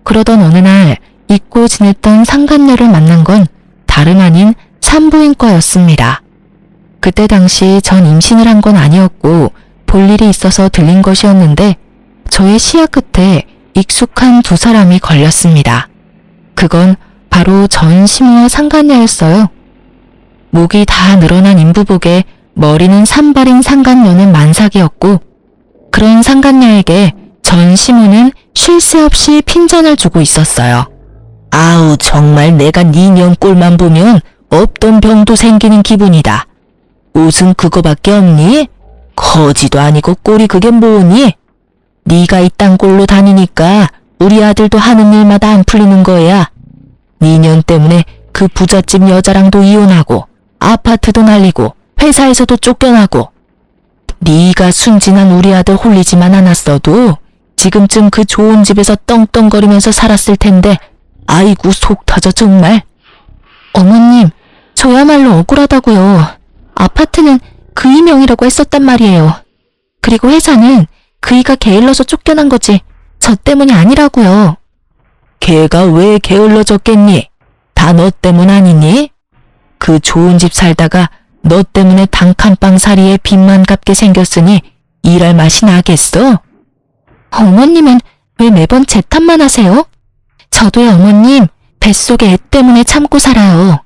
그러던 어느 날 잊고 지냈던 상간녀를 만난 건 다름 아닌 산부인과였습니다. 그때 당시 전 임신을 한 건 아니었고 볼 일이 있어서 들린 것이었는데 저의 시야 끝에 익숙한 두 사람이 걸렸습니다. 그건 바로 전 시모와 상간녀였어요. 목이 다 늘어난 인부복에 머리는 산발인 상간녀는 만삭이었고 그런 상간녀에게 전 시모는 쉴 새 없이 핀잔을 주고 있었어요. 아우 정말 내가 네 년 꼴만 보면 없던 병도 생기는 기분이다. 옷은 그거밖에 없니? 거지도 아니고 꼴이 그게 뭐니? 네가 이딴 꼴로 다니니까 우리 아들도 하는 일마다 안 풀리는 거야. 네 년 때문에 그 부잣집 여자랑도 이혼하고 아파트도 날리고 회사에서도 쫓겨나고 네가 순진한 우리 아들 홀리지만 않았어도 지금쯤 그 좋은 집에서 떵떵거리면서 살았을 텐데 아이고 속 터져 정말. 어머님, 저야말로 억울하다고요. 아파트는 그이 명의라고 했었단 말이에요. 그리고 회사는 그이가 게을러서 쫓겨난 거지 저 때문이 아니라고요. 걔가 왜 게을러졌겠니? 다 너 때문 아니니? 그 좋은 집 살다가 너 때문에 단칸방 살이에 빚만 갚게 생겼으니 일할 맛이 나겠어? 어머님은 왜 매번 제 탓만 하세요? 저도요 어머님 뱃속에 애 때문에 참고 살아요.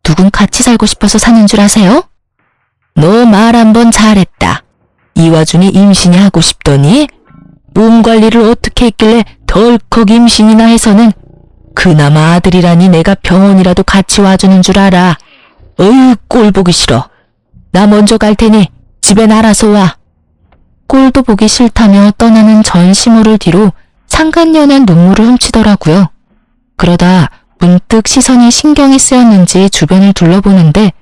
누군 같이 살고 싶어서 사는 줄 아세요? 너 말 한번 잘했다. 이 와중에 임신이 하고 싶더니 몸 관리를 어떻게 했길래 덜컥 임신이나 해서는 그나마 아들이라니 내가 병원이라도 같이 와주는 줄 알아. 어휴, 꼴 보기 싫어. 나 먼저 갈 테니 집엔 알아서 와. 꼴도 보기 싫다며 떠나는 전 시모를 뒤로 상간녀는 눈물을 훔치더라고요. 그러다 문득 시선이 신경이 쓰였는지 주변을 둘러보는데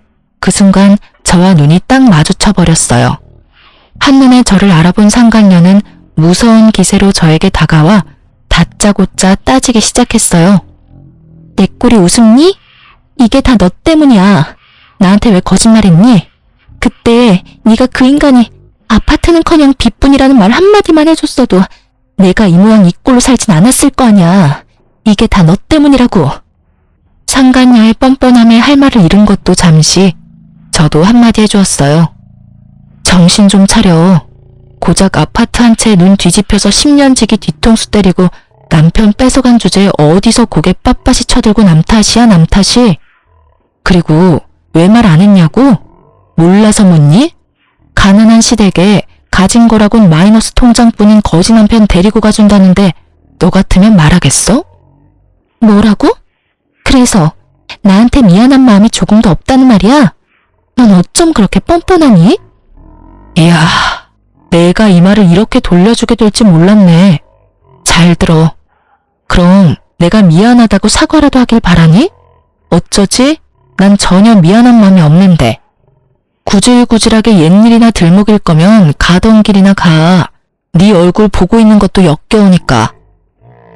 그 순간 저와 눈이 딱 마주쳐 버렸어요. 한눈에 저를 알아본 상간녀는 무서운 기세로 저에게 다가와 다짜고짜 따지기 시작했어요. 내 꼴이 우습니? 이게 다 너 때문이야. 나한테 왜 거짓말했니? 그때 네가 그 인간이 아파트는커녕 빚뿐이라는 말 한마디만 해줬어도 내가 이 모양 이 꼴로 살진 않았을 거 아냐. 이게 다 너 때문이라고. 상간녀의 뻔뻔함에 할 말을 잃은 것도 잠시 저도 한마디 해주었어요. 정신 좀 차려. 고작 아파트 한 채 눈 뒤집혀서 10년지기 뒤통수 때리고 남편 뺏어간 주제에 어디서 고개 빳빳이 쳐들고 남 탓이야, 남 탓이. 그리고 왜 말 안 했냐고? 몰라서 묻니? 가난한 시댁에 가진 거라곤 마이너스 통장뿐인 거지 남편 데리고 가준다는데 너 같으면 말하겠어? 뭐라고? 그래서 나한테 미안한 마음이 조금도 없다는 말이야? 넌 어쩜 그렇게 뻔뻔하니? 이야, 내가 이 말을 이렇게 돌려주게 될지 몰랐네. 잘 들어. 그럼 내가 미안하다고 사과라도 하길 바라니? 어쩌지? 난 전혀 미안한 마음이 없는데. 구질구질하게 옛일이나 들먹일 거면 가던 길이나 가. 네 얼굴 보고 있는 것도 역겨우니까.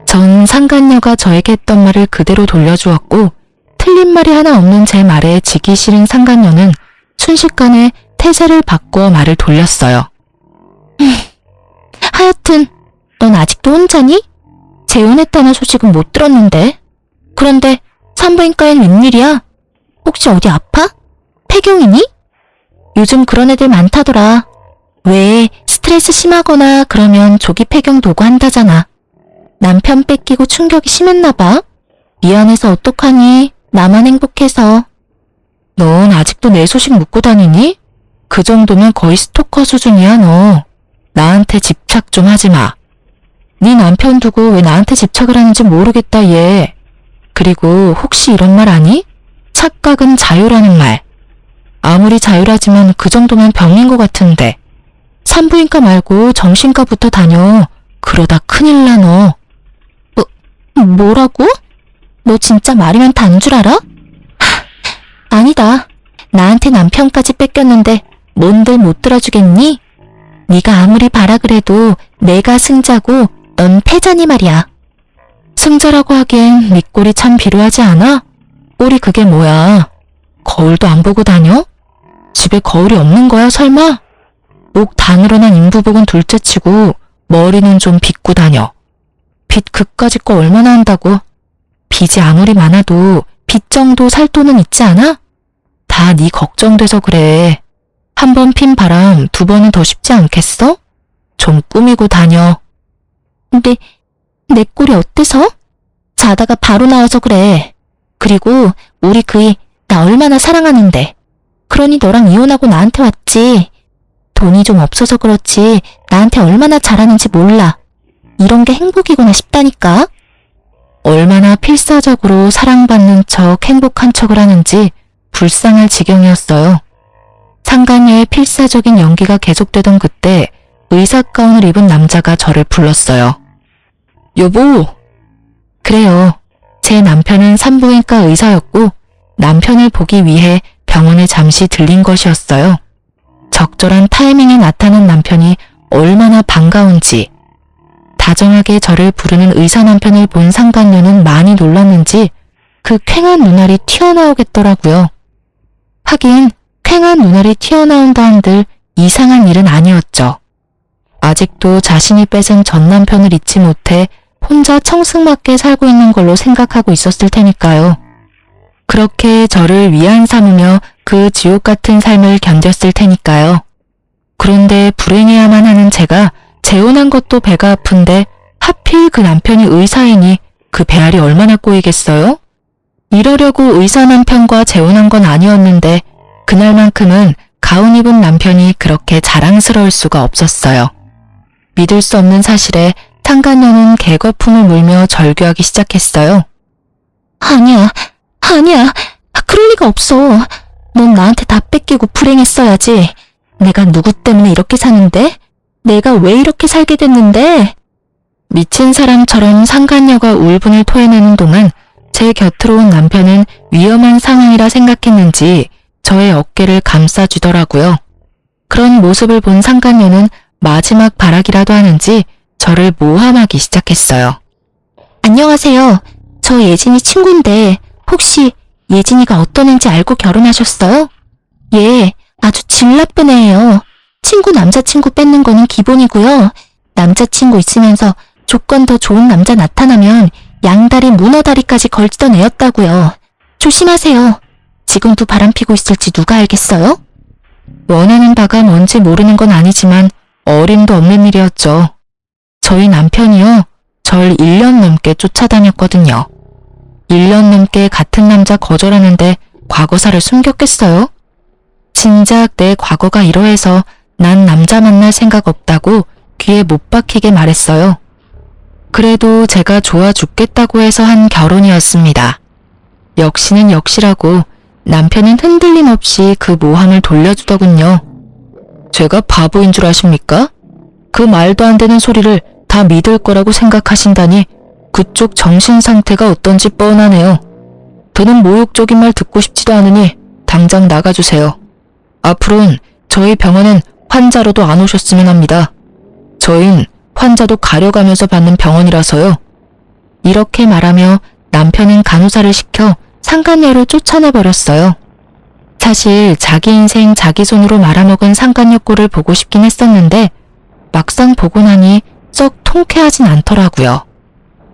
전 상간녀가 저에게 했던 말을 그대로 돌려주었고 틀린 말이 하나 없는 제 말에 지기 싫은 상간녀는 순식간에 태세를 바꾸어 말을 돌렸어요. 하여튼 넌 아직도 혼자니? 재혼했다는 소식은 못 들었는데. 그런데 산부인과엔 웬일이야? 혹시 어디 아파? 폐경이니? 요즘 그런 애들 많다더라. 왜 스트레스 심하거나 그러면 조기 폐경 도구 한다잖아. 남편 뺏기고 충격이 심했나봐. 미안해서 어떡하니? 나만 행복해서. 넌 아직도 내 소식 묻고 다니니? 그 정도면 거의 스토커 수준이야 너. 나한테 집착 좀 하지 마. 네 남편 두고 왜 나한테 집착을 하는지 모르겠다 얘. 그리고 혹시 이런 말 아니? 착각은 자유라는 말. 아무리 자유라지만 그 정도면 병인 것 같은데. 산부인과 말고 정신과부터 다녀. 그러다 큰일 나 너. 뭐라고? 너 진짜 말이면 단 줄 알아? 아니다. 나한테 남편까지 뺏겼는데 뭔들 못 들어주겠니? 네가 아무리 바라 그래도 내가 승자고 넌 패자니 말이야. 승자라고 하기엔 네 꼴이 참 비루하지 않아? 꼴이 그게 뭐야? 거울도 안 보고 다녀? 집에 거울이 없는 거야 설마? 목 다 늘어난 인부복은 둘째치고 머리는 좀 빗고 다녀. 빚 그까짓 거 얼마나 한다고? 빚이 아무리 많아도 빚 정도 살 돈은 있지 않아? 다 네 걱정돼서 그래. 한 번 핀 바람 두 번은 더 쉽지 않겠어? 좀 꾸미고 다녀. 근데 내 꼴이 어때서? 자다가 바로 나와서 그래. 그리고 우리 그이 나 얼마나 사랑하는데. 그러니 너랑 이혼하고 나한테 왔지. 돈이 좀 없어서 그렇지 나한테 얼마나 잘하는지 몰라. 이런 게 행복이구나 싶다니까. 얼마나 필사적으로 사랑받는 척 행복한 척을 하는지 불쌍할 지경이었어요. 상간녀의 필사적인 연기가 계속되던 그때 의사 가운을 입은 남자가 저를 불렀어요. 여보. 그래요. 제 남편은 산부인과 의사였고 남편을 보기 위해 병원에 잠시 들린 것이었어요. 적절한 타이밍에 나타난 남편이 얼마나 반가운지. 다정하게 저를 부르는 의사 남편을 본 상간녀는 많이 놀랐는지 그 퀭한 눈알이 튀어나오겠더라고요. 하긴 퀭한 눈알이 튀어나온다 한들 이상한 일은 아니었죠. 아직도 자신이 뺏은 전 남편을 잊지 못해 혼자 청승맞게 살고 있는 걸로 생각하고 있었을 테니까요. 그렇게 저를 위안 삼으며 그 지옥 같은 삶을 견뎠을 테니까요. 그런데 불행해야만 하는 제가 재혼한 것도 배가 아픈데 하필 그 남편이 의사이니 그 배알이 얼마나 꼬이겠어요? 이러려고 의사 남편과 재혼한 건 아니었는데 그날만큼은 가운 입은 남편이 그렇게 자랑스러울 수가 없었어요. 믿을 수 없는 사실에 상간녀는 개거품을 물며 절규하기 시작했어요. 아니야. 그럴 리가 없어. 넌 나한테 다 뺏기고 불행했어야지. 내가 누구 때문에 이렇게 사는데? 내가 왜 이렇게 살게 됐는데? 미친 사람처럼 상간녀가 울분을 토해내는 동안 제 곁으로 온 남편은 위험한 상황이라 생각했는지 저의 어깨를 감싸주더라고요. 그런 모습을 본 상간녀는 마지막 발악이라도 하는지 저를 모함하기 시작했어요. 안녕하세요. 저 예진이 친구인데 혹시 예진이가 어떤 애인지 알고 결혼하셨어요? 예, 아주 질 나쁜 애예요. 친구 남자친구 뺏는 거는 기본이고요. 남자친구 있으면서 조건 더 좋은 남자 나타나면 양다리 문어다리까지 걸치던 애였다고요. 조심하세요. 지금도 바람피고 있을지 누가 알겠어요? 원하는 바가 뭔지 모르는 건 아니지만 어림도 없는 일이었죠. 저희 남편이요. 절 1년 넘게 쫓아다녔거든요. 1년 넘게 같은 남자 거절하는데 과거사를 숨겼겠어요? 진작 내 과거가 이러해서 난 남자 만날 생각 없다고 귀에 못 박히게 말했어요. 그래도 제가 좋아 죽겠다고 해서 한 결혼이었습니다. 역시는 역시라고 남편은 흔들림 없이 그 모함을 돌려주더군요. 제가 바보인 줄 아십니까? 그 말도 안 되는 소리를 다 믿을 거라고 생각하신다니 그쪽 정신 상태가 어떤지 뻔하네요. 더는 모욕적인 말 듣고 싶지도 않으니 당장 나가주세요. 앞으로는 저희 병원엔 환자로도 안 오셨으면 합니다. 저흰 환자도 가려가면서 받는 병원이라서요. 이렇게 말하며 남편은 간호사를 시켜 상간녀를 쫓아내버렸어요. 사실 자기 인생 자기 손으로 말아먹은 상간녀 꼴을 보고 싶긴 했었는데 막상 보고 나니 썩 통쾌하진 않더라고요.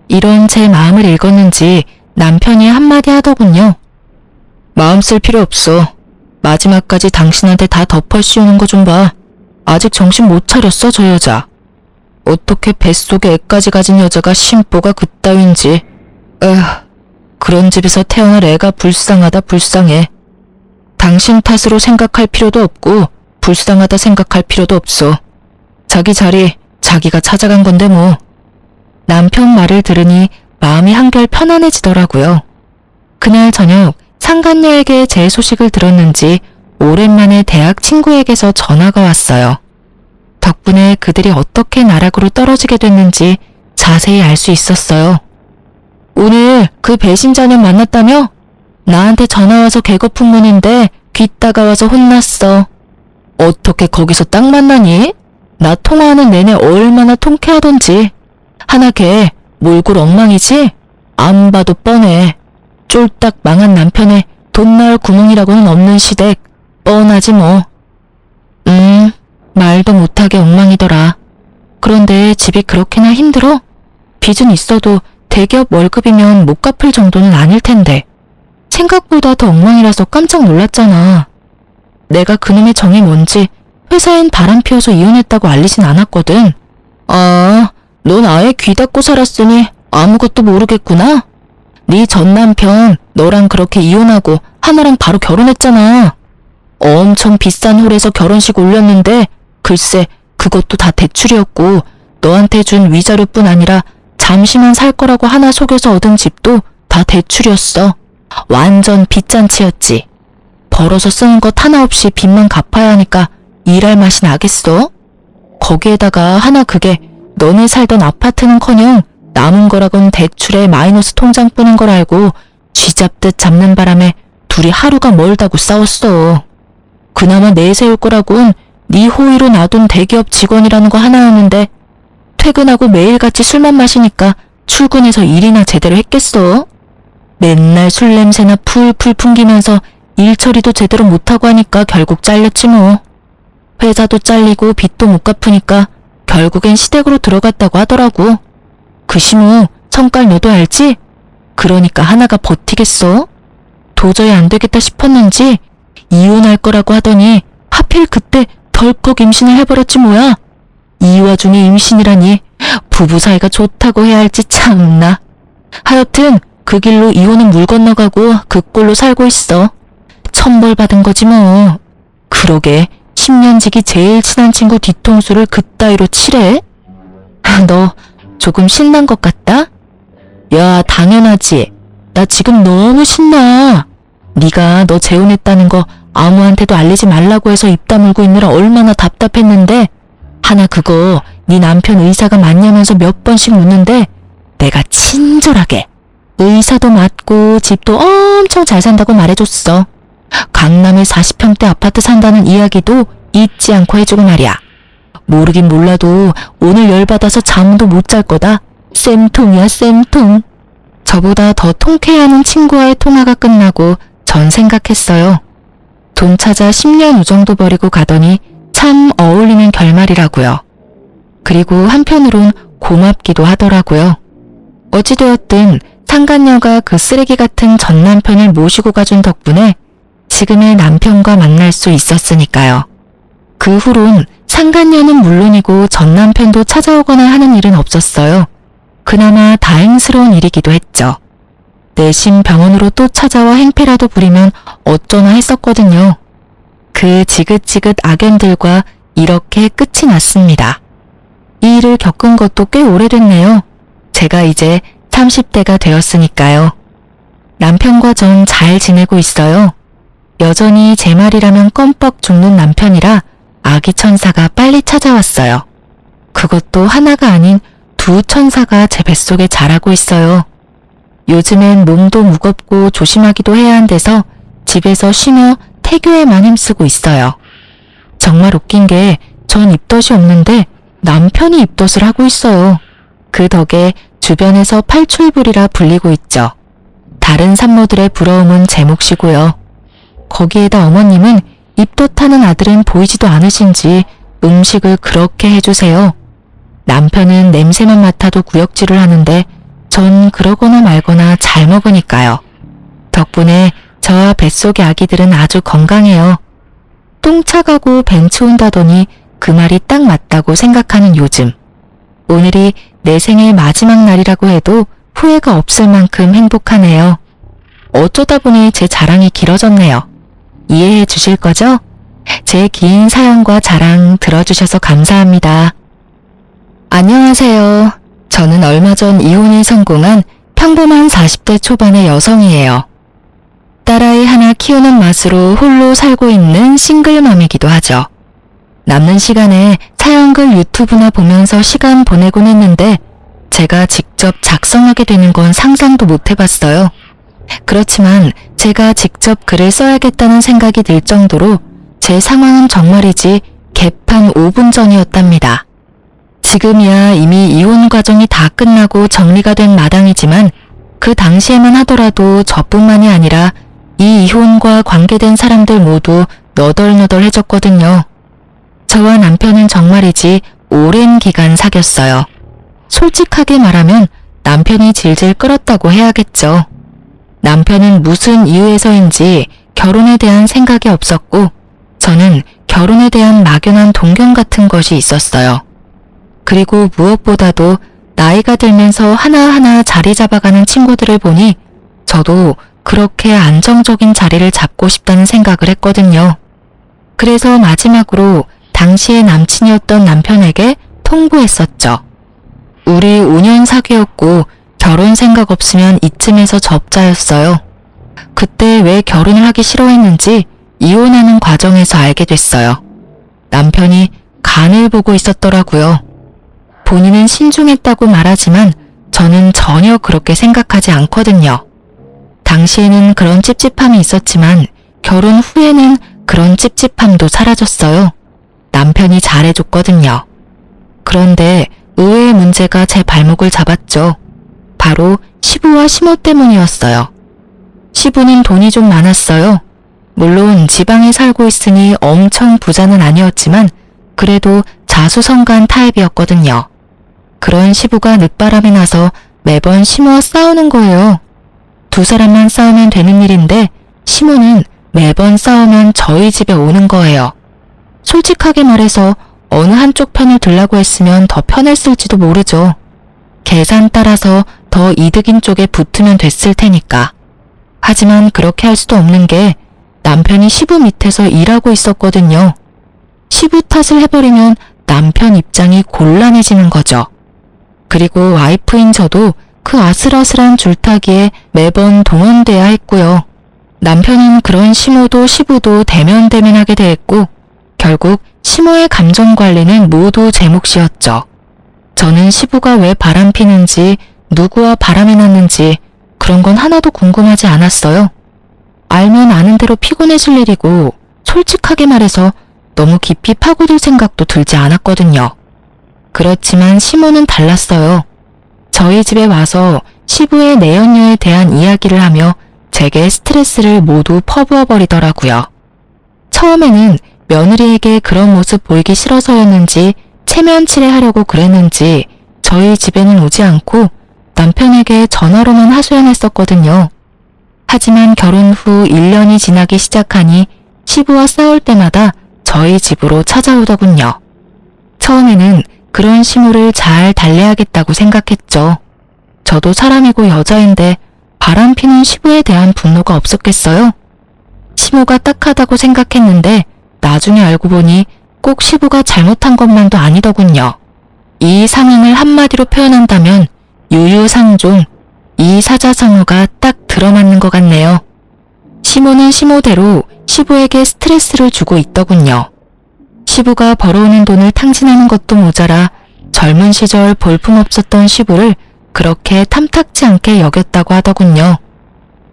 이런 제 마음을 읽었는지 남편이 한마디 하더군요. 마음 쓸 필요 없어. 마지막까지 당신한테 다 덮어 씌우는 거 좀 봐. 아직 정신 못 차렸어, 저 여자. 어떻게 뱃속에 애까지 가진 여자가 심보가 그따윈지. 에휴, 그런 집에서 태어날 애가 불쌍하다 불쌍해. 당신 탓으로 생각할 필요도 없고 불쌍하다 생각할 필요도 없어. 자기 자리 자기가 찾아간 건데 뭐. 남편 말을 들으니 마음이 한결 편안해지더라고요. 그날 저녁 상간녀에게 제 소식을 들었는지 오랜만에 대학 친구에게서 전화가 왔어요. 덕분에 그들이 어떻게 나락으로 떨어지게 됐는지 자세히 알 수 있었어요. 오늘 그 배신자녀 만났다며? 나한테 전화와서 개거품문인데 귀 따가워서 혼났어. 어떻게 거기서 딱 만나니? 나 통화하는 내내 얼마나 통쾌하던지. 하나 걔 몰골 엉망이지? 안 봐도 뻔해. 쫄딱 망한 남편의 돈 나올 구멍이라고는 없는 시댁. 뻔하지 뭐. 말도 못하게 엉망이더라. 그런데 집이 그렇게나 힘들어? 빚은 있어도 대기업 월급이면 못 갚을 정도는 아닐 텐데. 생각보다 더 엉망이라서 깜짝 놀랐잖아. 내가 그놈의 정이 뭔지 회사엔 바람 피워서 이혼했다고 알리진 않았거든. 아, 넌 아예 귀 닫고 살았으니 아무것도 모르겠구나. 네 전 남편 너랑 그렇게 이혼하고 하나랑 바로 결혼했잖아. 엄청 비싼 홀에서 결혼식 올렸는데 글쎄 그것도 다 대출이었고 너한테 준 위자료뿐 아니라 잠시만 살 거라고 하나 속여서 얻은 집도 다 대출이었어. 완전 빚잔치였지. 벌어서 쓰는 것 하나 없이 빚만 갚아야 하니까 일할 맛이 나겠어? 거기에다가 하나 그게 너네 살던 아파트는커녕 남은 거라곤 대출에 마이너스 통장뿐인 걸 알고 쥐잡듯 잡는 바람에 둘이 하루가 멀다고 싸웠어. 그나마 내세울 거라곤 네 호의로 놔둔 대기업 직원이라는 거 하나였는데 퇴근하고 매일같이 술만 마시니까 출근해서 일이나 제대로 했겠어? 맨날 술 냄새나 풀풀 풍기면서 일 처리도 제대로 못하고 하니까 결국 잘렸지 뭐. 회사도 잘리고 빚도 못 갚으니까 결국엔 시댁으로 들어갔다고 하더라고. 그 시무 성깔 너도 알지? 그러니까 하나가 버티겠어? 도저히 안 되겠다 싶었는지 이혼할 거라고 하더니 하필 그때 덜컥 임신을 해버렸지 뭐야. 이 와중에 임신이라니 부부 사이가 좋다고 해야 할지 참나. 하여튼 그 길로 이혼은 물 건너가고 그 꼴로 살고 있어. 천벌 받은 거지 뭐. 그러게 10년지기 제일 친한 친구 뒤통수를 그따위로 치래? 너 조금 신난 것 같다? 야, 당연하지. 나 지금 너무 신나. 네가 너 재혼했다는 거 아무한테도 알리지 말라고 해서 입 다물고 있느라 얼마나 답답했는데 하나 그거 네 남편 의사가 맞냐면서 몇 번씩 묻는데 내가 친절하게 의사도 맞고 집도 엄청 잘 산다고 말해줬어. 강남에 40평대 아파트 산다는 이야기도 잊지 않고 해주고 말이야. 모르긴 몰라도 오늘 열받아서 잠도 못 잘 거다. 쌤통이야 쌤통. 저보다 더 통쾌해하는 친구와의 통화가 끝나고 전 생각했어요. 돈 찾아 10년 우정도 버리고 가더니 참 어울리는 결말이라고요. 그리고 한편으론 고맙기도 하더라고요. 어찌되었든 상간녀가 그 쓰레기 같은 전 남편을 모시고 가준 덕분에 지금의 남편과 만날 수 있었으니까요. 그 후론 상간녀는 물론이고 전 남편도 찾아오거나 하는 일은 없었어요. 그나마 다행스러운 일이기도 했죠. 내심 병원으로 또 찾아와 행패라도 부리면 어쩌나 했었거든요. 그 지긋지긋 악연들과 이렇게 끝이 났습니다. 이 일을 겪은 것도 꽤 오래됐네요. 제가 이제 30대가 되었으니까요. 남편과 전 잘 지내고 있어요. 여전히 제 말이라면 껌뻑 죽는 남편이라 아기 천사가 빨리 찾아왔어요. 그것도 하나가 아닌 두 천사가 제 뱃속에 자라고 있어요. 요즘엔 몸도 무겁고 조심하기도 해야 한데서 집에서 쉬며 태교에만 힘쓰고 있어요. 정말 웃긴 게 전 입덧이 없는데 남편이 입덧을 하고 있어요. 그 덕에 주변에서 팔출불이라 불리고 있죠. 다른 산모들의 부러움은 제 몫이고요. 거기에다 어머님은 입덧하는 아들은 보이지도 않으신지 음식을 그렇게 해주세요. 남편은 냄새만 맡아도 구역질을 하는데 전 그러거나 말거나 잘 먹으니까요. 덕분에 저와 뱃속의 아기들은 아주 건강해요. 똥 차가고 벤츠 온다더니 그 말이 딱 맞다고 생각하는 요즘. 오늘이 내 생애 마지막 날이라고 해도 후회가 없을 만큼 행복하네요. 어쩌다 보니 제 자랑이 길어졌네요. 이해해 주실 거죠? 제 긴 사연과 자랑 들어주셔서 감사합니다. 안녕하세요. 저는 얼마 전 이혼에 성공한 평범한 40대 초반의 여성이에요. 딸아이 하나 키우는 맛으로 홀로 살고 있는 싱글맘이기도 하죠. 남는 시간에 사연글 유튜브나 보면서 시간 보내곤 했는데 제가 직접 작성하게 되는 건 상상도 못 해봤어요. 그렇지만 제가 직접 글을 써야겠다는 생각이 들 정도로 제 상황은 정말이지 개판 5분 전이었답니다. 지금이야 이미 이혼 과정이 다 끝나고 정리가 된 마당이지만 그 당시에만 하더라도 저뿐만이 아니라 이 이혼과 관계된 사람들 모두 너덜너덜해졌거든요. 저와 남편은 정말이지 오랜 기간 사귀었어요. 솔직하게 말하면 남편이 질질 끌었다고 해야겠죠. 남편은 무슨 이유에서인지 결혼에 대한 생각이 없었고 저는 결혼에 대한 막연한 동경 같은 것이 있었어요. 그리고 무엇보다도 나이가 들면서 하나하나 자리 잡아가는 친구들을 보니 저도 그렇게 안정적인 자리를 잡고 싶다는 생각을 했거든요. 그래서 마지막으로 당시의 남친이었던 남편에게 통보했었죠. 우리 5년 사귀었고 결혼 생각 없으면 이쯤에서 접자였어요. 그때 왜 결혼을 하기 싫어했는지 이혼하는 과정에서 알게 됐어요. 남편이 간을 보고 있었더라고요. 본인은 신중했다고 말하지만 저는 전혀 그렇게 생각하지 않거든요. 당시에는 그런 찝찝함이 있었지만 결혼 후에는 그런 찝찝함도 사라졌어요. 남편이 잘해줬거든요. 그런데 의외의 문제가 제 발목을 잡았죠. 바로 시부와 시모 때문이었어요. 시부는 돈이 좀 많았어요. 물론 지방에 살고 있으니 엄청 부자는 아니었지만 그래도 자수성가한 타입이었거든요. 그런 시부가 늦바람이 나서 매번 시모와 싸우는 거예요. 두 사람만 싸우면 되는 일인데 시모는 매번 싸우면 저희 집에 오는 거예요. 솔직하게 말해서 어느 한쪽 편을 들라고 했으면 더 편했을지도 모르죠. 계산 따라서 더 이득인 쪽에 붙으면 됐을 테니까. 하지만 그렇게 할 수도 없는 게 남편이 시부 밑에서 일하고 있었거든요. 시부 탓을 해버리면 남편 입장이 곤란해지는 거죠. 그리고 와이프인 저도 그 아슬아슬한 줄타기에 매번 동원돼야 했고요. 남편은 그런 시모도 시부도 대면대면하게 대했고 결국 시모의 감정관리는 모두 제 몫이었죠. 저는 시부가 왜 바람피는지 누구와 바람이 났는지 그런 건 하나도 궁금하지 않았어요. 알면 아는 대로 피곤해질 일이고 솔직하게 말해서 너무 깊이 파고들 생각도 들지 않았거든요. 그렇지만 시모는 달랐어요. 저희 집에 와서 시부의 내연녀에 대한 이야기를 하며 제게 스트레스를 모두 퍼부어버리더라고요. 처음에는 며느리에게 그런 모습 보이기 싫어서였는지 체면 칠해하려고 그랬는지 저희 집에는 오지 않고 남편에게 전화로만 하소연했었거든요. 하지만 결혼 후 1년이 지나기 시작하니 시부와 싸울 때마다 저희 집으로 찾아오더군요. 처음에는 그런 시무를 잘 달래야겠다고 생각했죠. 저도 사람이고 여자인데 바람피는 시부에 대한 분노가 없었겠어요? 시부가 딱하다고 생각했는데 나중에 알고 보니 꼭 시부가 잘못한 것만도 아니더군요. 이 상황을 한마디로 표현한다면 유유상종, 이 사자성어가 딱 들어맞는 것 같네요. 시모는 시모대로 시부에게 스트레스를 주고 있더군요. 시부가 벌어오는 돈을 탕진하는 것도 모자라 젊은 시절 볼품없었던 시부를 그렇게 탐탁지 않게 여겼다고 하더군요.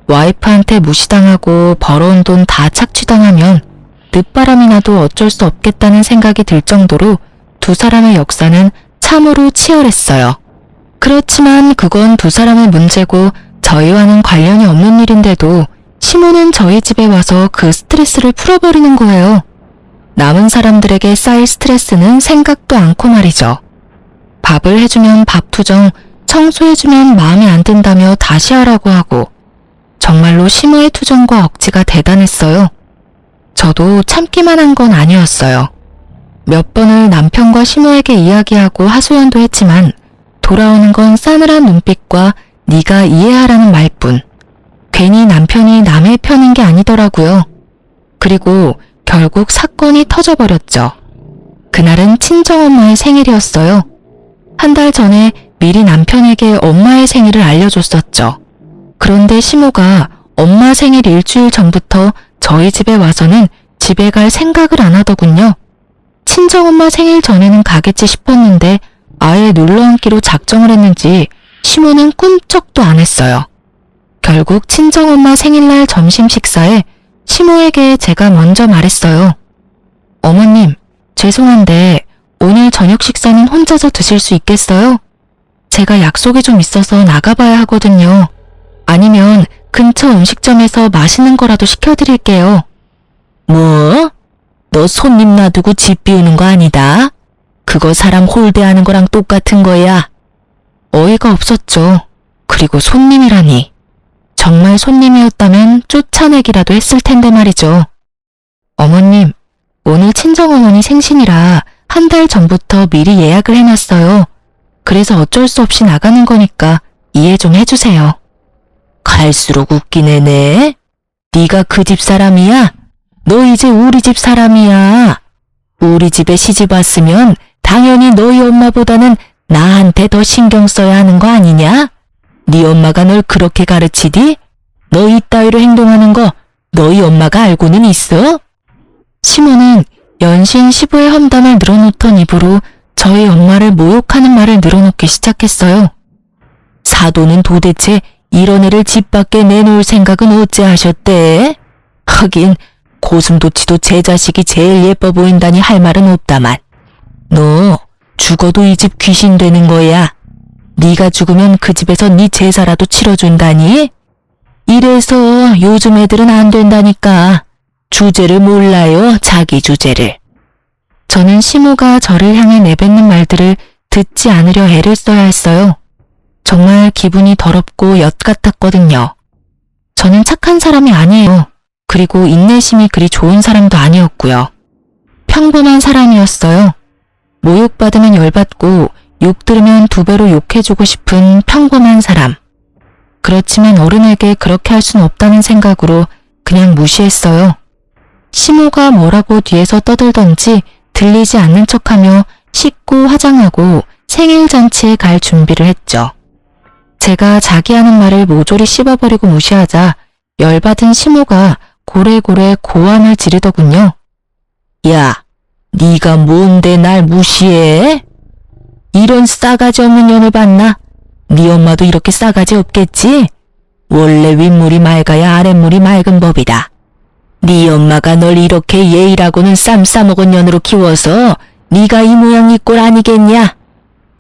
와이프한테 무시당하고 벌어온 돈 다 착취당하면 늦바람이 나도 어쩔 수 없겠다는 생각이 들 정도로 두 사람의 역사는 참으로 치열했어요. 그렇지만 그건 두 사람의 문제고 저희와는 관련이 없는 일인데도 시모는 저희 집에 와서 그 스트레스를 풀어버리는 거예요. 남은 사람들에게 쌓일 스트레스는 생각도 않고 말이죠. 밥을 해주면 밥투정, 청소해주면 마음에 안 든다며 다시 하라고 하고 정말로 시모의 투정과 억지가 대단했어요. 저도 참기만 한 건 아니었어요. 몇 번을 남편과 시모에게 이야기하고 하소연도 했지만 돌아오는 건 싸늘한 눈빛과 네가 이해하라는 말뿐. 괜히 남편이 남의 편인 게 아니더라고요. 그리고 결국 사건이 터져버렸죠. 그날은 친정엄마의 생일이었어요. 한 달 전에 미리 남편에게 엄마의 생일을 알려줬었죠. 그런데 시모가 엄마 생일 일주일 전부터 저희 집에 와서는 집에 갈 생각을 안 하더군요. 친정엄마 생일 전에는 가겠지 싶었는데 아예 눌러앉기로 작정을 했는지 시모는 꿈쩍도 안 했어요. 결국 친정엄마 생일날 점심 식사에 시모에게 제가 먼저 말했어요. 어머님, 죄송한데 오늘 저녁 식사는 혼자서 드실 수 있겠어요? 제가 약속이 좀 있어서 나가봐야 하거든요. 아니면 근처 음식점에서 맛있는 거라도 시켜드릴게요. 뭐? 너 손님 놔두고 집 비우는 거 아니다? 그거 사람 홀대하는 거랑 똑같은 거야. 어이가 없었죠. 그리고 손님이라니. 정말 손님이었다면 쫓아내기라도 했을 텐데 말이죠. 어머님, 오늘 친정어머니 생신이라 한 달 전부터 미리 예약을 해놨어요. 그래서 어쩔 수 없이 나가는 거니까 이해 좀 해주세요. 갈수록 웃기네, 네. 네가 그 집 사람이야? 너 이제 우리 집 사람이야. 우리 집에 시집 왔으면 당연히 너희 엄마보다는 나한테 더 신경 써야 하는 거 아니냐? 네 엄마가 널 그렇게 가르치디? 너 이따위로 행동하는 거 너희 엄마가 알고는 있어? 시모는 연신 시부의 험담을 늘어놓던 입으로 저희 엄마를 모욕하는 말을 늘어놓기 시작했어요. 사돈은 도대체 이런 애를 집 밖에 내놓을 생각은 어째 하셨대? 하긴 고슴도치도 제 자식이 제일 예뻐 보인다니 할 말은 없다만 너 죽어도 이 집 귀신 되는 거야. 네가 죽으면 그 집에서 네 제사라도 치러준다니? 이래서 요즘 애들은 안 된다니까. 주제를 몰라요, 자기 주제를. 저는 시모가 저를 향해 내뱉는 말들을 듣지 않으려 애를 써야 했어요. 정말 기분이 더럽고 엿 같았거든요. 저는 착한 사람이 아니에요. 그리고 인내심이 그리 좋은 사람도 아니었고요. 평범한 사람이었어요. 모욕받으면 열받고 욕 들으면 두 배로 욕해주고 싶은 평범한 사람. 그렇지만 어른에게 그렇게 할 순 없다는 생각으로 그냥 무시했어요. 시모가 뭐라고 뒤에서 떠들던지 들리지 않는 척하며 씻고 화장하고 생일 잔치에 갈 준비를 했죠. 제가 자기 하는 말을 모조리 씹어버리고 무시하자 열받은 시모가 고래고래 고함을 지르더군요. 야, 네가 뭔데 날 무시해? 이런 싸가지 없는 년을 봤나? 네 엄마도 이렇게 싸가지 없겠지? 원래 윗물이 맑아야 아랫물이 맑은 법이다. 네 엄마가 널 이렇게 예의라고는 쌈 싸먹은 년으로 키워서 네가 이 모양 이 꼴 아니겠냐?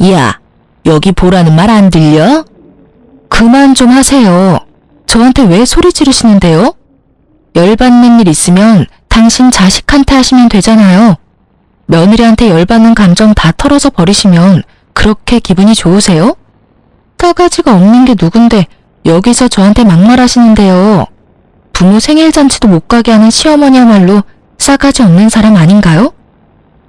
야, 여기 보라는 말 안 들려? 그만 좀 하세요. 저한테 왜 소리 지르시는데요? 열받는 일 있으면 당신 자식한테 하시면 되잖아요. 며느리한테 열받는 감정 다 털어서 버리시면 그렇게 기분이 좋으세요? 싸가지가 없는 게 누군데 여기서 저한테 막말하시는데요. 부모 생일잔치도 못 가게 하는 시어머니야말로 싸가지 없는 사람 아닌가요?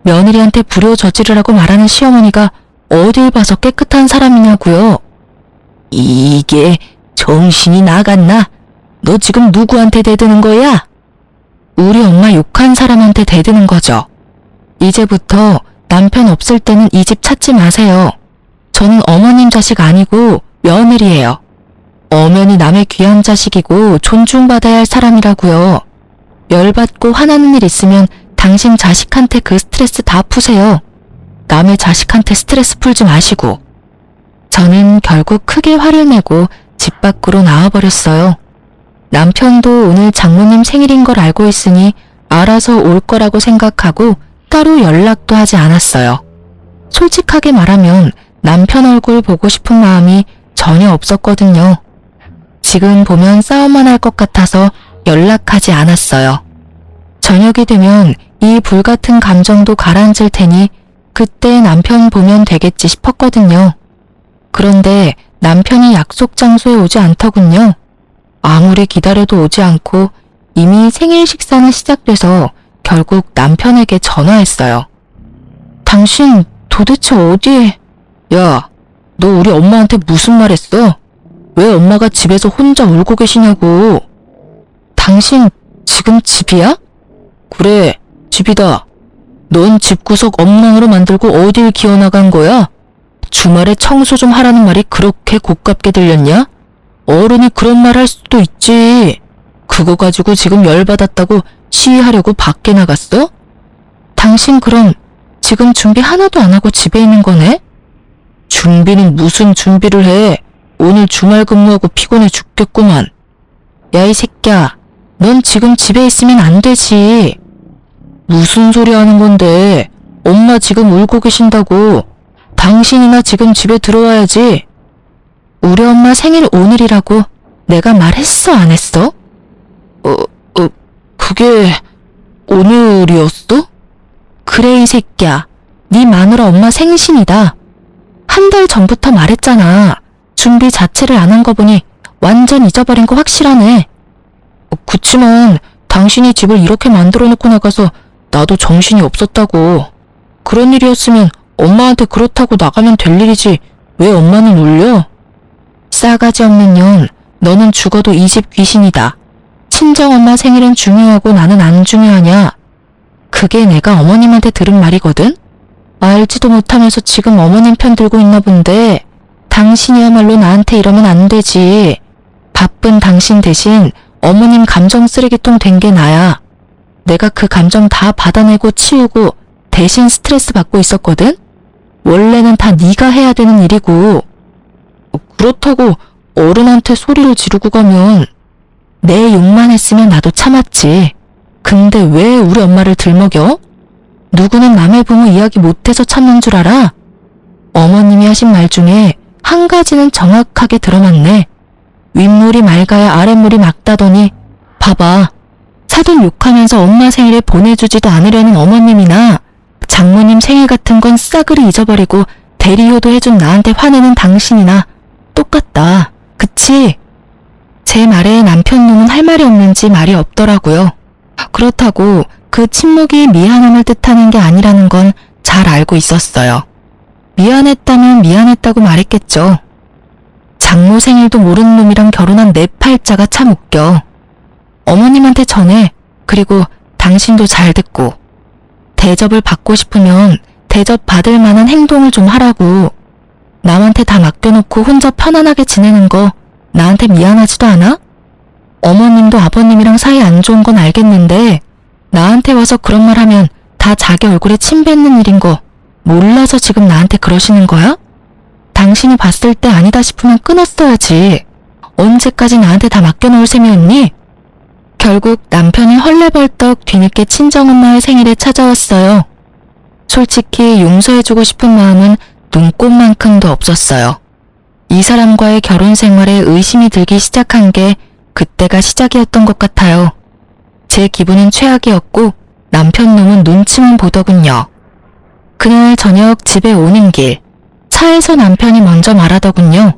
며느리한테 불효 저지르라고 말하는 시어머니가 어딜 봐서 깨끗한 사람이냐고요. 이게 정신이 나갔나? 너 지금 누구한테 대드는 거야? 우리 엄마 욕한 사람한테 대드는 거죠. 이제부터 남편 없을 때는 이 집 찾지 마세요. 저는 어머님 자식 아니고 며느리예요. 엄연히 남의 귀한 자식이고 존중받아야 할 사람이라고요. 열받고 화나는 일 있으면 당신 자식한테 그 스트레스 다 푸세요. 남의 자식한테 스트레스 풀지 마시고. 저는 결국 크게 화를 내고 집 밖으로 나와버렸어요. 남편도 오늘 장모님 생일인 걸 알고 있으니 알아서 올 거라고 생각하고 따로 연락도 하지 않았어요. 솔직하게 말하면 남편 얼굴 보고 싶은 마음이 전혀 없었거든요. 지금 보면 싸움만 할 것 같아서 연락하지 않았어요. 저녁이 되면 이 불같은 감정도 가라앉을 테니 그때 남편 보면 되겠지 싶었거든요. 그런데 남편이 약속 장소에 오지 않더군요. 아무리 기다려도 오지 않고 이미 생일 식사는 시작돼서 결국 남편에게 전화했어요. 당신 도대체 어디에... 야, 너 우리 엄마한테 무슨 말 했어? 왜 엄마가 집에서 혼자 울고 계시냐고. 당신 지금 집이야? 그래, 집이다. 넌 집구석 엉망으로 만들고 어딜 기어나간 거야? 주말에 청소 좀 하라는 말이 그렇게 고깝게 들렸냐? 어른이 그런 말 할 수도 있지. 그거 가지고 지금 열받았다고 시위하려고 밖에 나갔어? 당신 그럼 지금 준비 하나도 안 하고 집에 있는 거네? 준비는 무슨 준비를 해. 오늘 주말 근무하고 피곤해 죽겠구만. 야, 이 새끼야. 넌 지금 집에 있으면 안 되지. 무슨 소리 하는 건데. 엄마 지금 울고 계신다고. 당신이나 지금 집에 들어와야지. 우리 엄마 생일 오늘이라고 내가 말했어, 안 했어? 그게 오늘이었어? 그래, 이 새끼야. 네 마누라 엄마 생신이다. 한 달 전부터 말했잖아. 준비 자체를 안 한 거 보니 완전 잊어버린 거 확실하네. 그치만 당신이 집을 이렇게 만들어 놓고 나가서 나도 정신이 없었다고. 그런 일이었으면 엄마한테 그렇다고 나가면 될 일이지 왜 엄마는 울려? 싸가지 없는 년, 너는 죽어도 이 집 귀신이다. 친정엄마 생일은 중요하고 나는 안 중요하냐? 그게 내가 어머님한테 들은 말이거든? 알지도 못하면서 지금 어머님 편 들고 있나 본데 당신이야말로 나한테 이러면 안 되지. 바쁜 당신 대신 어머님 감정 쓰레기통 된 게 나야. 내가 그 감정 다 받아내고 치우고 대신 스트레스 받고 있었거든? 원래는 다 네가 해야 되는 일이고. 그렇다고 어른한테 소리를 지르고 가면 내 욕만 했으면 나도 참았지. 근데 왜 우리 엄마를 들먹여? 누구는 남의 부모 이야기 못해서 참는 줄 알아? 어머님이 하신 말 중에 한 가지는 정확하게 들어맞네. 윗물이 맑아야 아랫물이 맑다더니 봐봐. 사돈 욕하면서 엄마 생일에 보내주지도 않으려는 어머님이나 장모님 생일 같은 건 싸그리 잊어버리고 대리효도 해준 나한테 화내는 당신이나 똑같다. 그치? 제 말에 남편 놈은 할 말이 없는지 말이 없더라고요. 그렇다고 그 침묵이 미안함을 뜻하는 게 아니라는 건 잘 알고 있었어요. 미안했다면 미안했다고 말했겠죠. 장모 생일도 모르는 놈이랑 결혼한 내 팔자가 참 웃겨. 어머님한테 전해. 그리고 당신도 잘 듣고. 대접을 받고 싶으면 대접 받을 만한 행동을 좀 하라고. 남한테 다 맡겨놓고 혼자 편안하게 지내는 거 나한테 미안하지도 않아? 어머님도 아버님이랑 사이 안 좋은 건 알겠는데 나한테 와서 그런 말 하면 다 자기 얼굴에 침 뱉는 일인 거 몰라서 지금 나한테 그러시는 거야? 당신이 봤을 때 아니다 싶으면 끊었어야지. 언제까지 나한테 다 맡겨놓을 셈이었니? 결국 남편이 헐레벌떡 뒤늦게 친정엄마의 생일에 찾아왔어요. 솔직히 용서해주고 싶은 마음은 눈꼽만큼도 없었어요. 이 사람과의 결혼 생활에 의심이 들기 시작한 게 그때가 시작이었던 것 같아요. 제 기분은 최악이었고 남편 놈은 눈치만 보더군요. 그날 저녁 집에 오는 길, 차에서 남편이 먼저 말하더군요.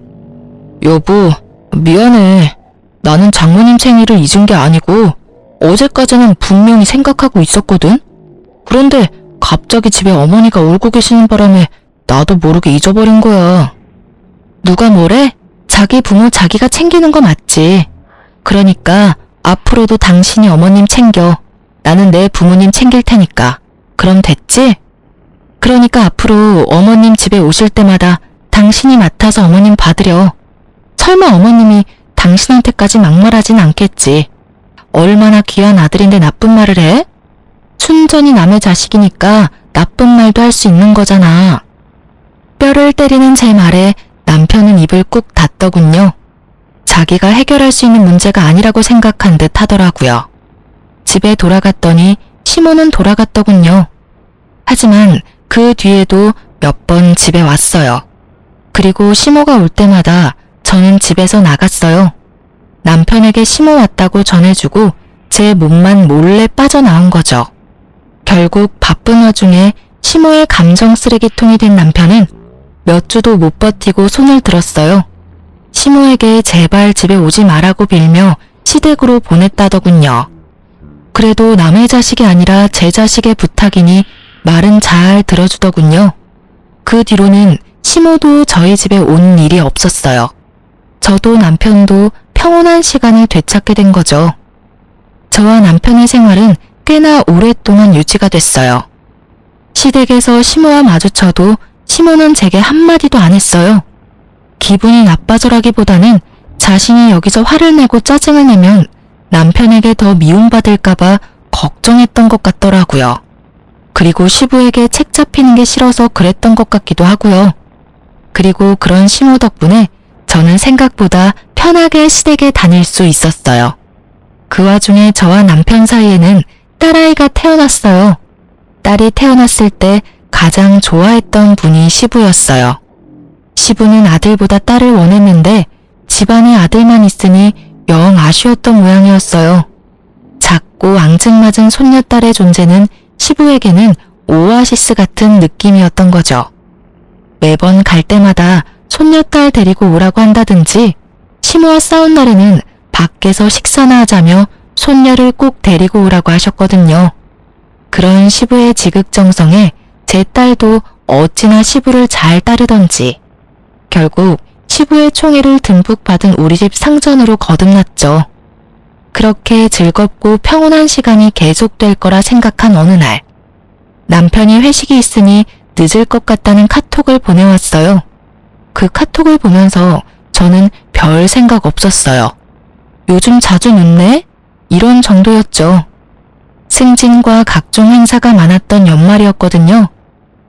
여보, 미안해. 나는 장모님 생일을 잊은 게 아니고 어제까지는 분명히 생각하고 있었거든? 그런데 갑자기 집에 어머니가 울고 계시는 바람에 나도 모르게 잊어버린 거야. 누가 뭐래? 자기 부모 자기가 챙기는 거 맞지. 그러니까 앞으로도 당신이 어머님 챙겨. 나는 내 부모님 챙길 테니까. 그럼 됐지? 그러니까 앞으로 어머님 집에 오실 때마다 당신이 맡아서 어머님 받으려. 설마 어머님이 당신한테까지 막말하진 않겠지. 얼마나 귀한 아들인데 나쁜 말을 해? 순전히 남의 자식이니까 나쁜 말도 할 수 있는 거잖아. 뼈를 때리는 제 말에 남편은 입을 꾹 닫더군요. 자기가 해결할 수 있는 문제가 아니라고 생각한 듯 하더라고요. 집에 돌아갔더니 시모는 돌아갔더군요. 하지만 그 뒤에도 몇 번 집에 왔어요. 그리고 시모가 올 때마다 저는 집에서 나갔어요. 남편에게 시모 왔다고 전해주고 제 몸만 몰래 빠져나온 거죠. 결국 바쁜 와중에 시모의 감정 쓰레기통이 된 남편은 몇 주도 못 버티고 손을 들었어요. 시모에게 제발 집에 오지 말라고 빌며 시댁으로 보냈다더군요. 그래도 남의 자식이 아니라 제 자식의 부탁이니 말은 잘 들어주더군요. 그 뒤로는 시모도 저희 집에 온 일이 없었어요. 저도 남편도 평온한 시간을 되찾게 된 거죠. 저와 남편의 생활은 꽤나 오랫동안 유지가 됐어요. 시댁에서 시모와 마주쳐도 시모는 제게 한마디도 안 했어요. 기분이 나빠져라기보다는 자신이 여기서 화를 내고 짜증을 내면 남편에게 더 미움받을까봐 걱정했던 것 같더라고요. 그리고 시부에게 책 잡히는 게 싫어서 그랬던 것 같기도 하고요. 그리고 그런 시모 덕분에 저는 생각보다 편하게 시댁에 다닐 수 있었어요. 그 와중에 저와 남편 사이에는 딸아이가 태어났어요. 딸이 태어났을 때 가장 좋아했던 분이 시부였어요. 시부는 아들보다 딸을 원했는데 집안에 아들만 있으니 영 아쉬웠던 모양이었어요. 작고 앙증맞은 손녀딸의 존재는 시부에게는 오아시스 같은 느낌이었던 거죠. 매번 갈 때마다 손녀딸 데리고 오라고 한다든지 시모와 싸운 날에는 밖에서 식사나 하자며 손녀를 꼭 데리고 오라고 하셨거든요. 그런 시부의 지극정성에 제 딸도 어찌나 시부를 잘 따르던지 결국 시부의 총애를 듬뿍 받은 우리 집 상전으로 거듭났죠. 그렇게 즐겁고 평온한 시간이 계속될 거라 생각한 어느 날 남편이 회식이 있으니 늦을 것 같다는 카톡을 보내왔어요. 그 카톡을 보면서 저는 별 생각 없었어요. 요즘 자주 늦네? 이런 정도였죠. 승진과 각종 행사가 많았던 연말이었거든요.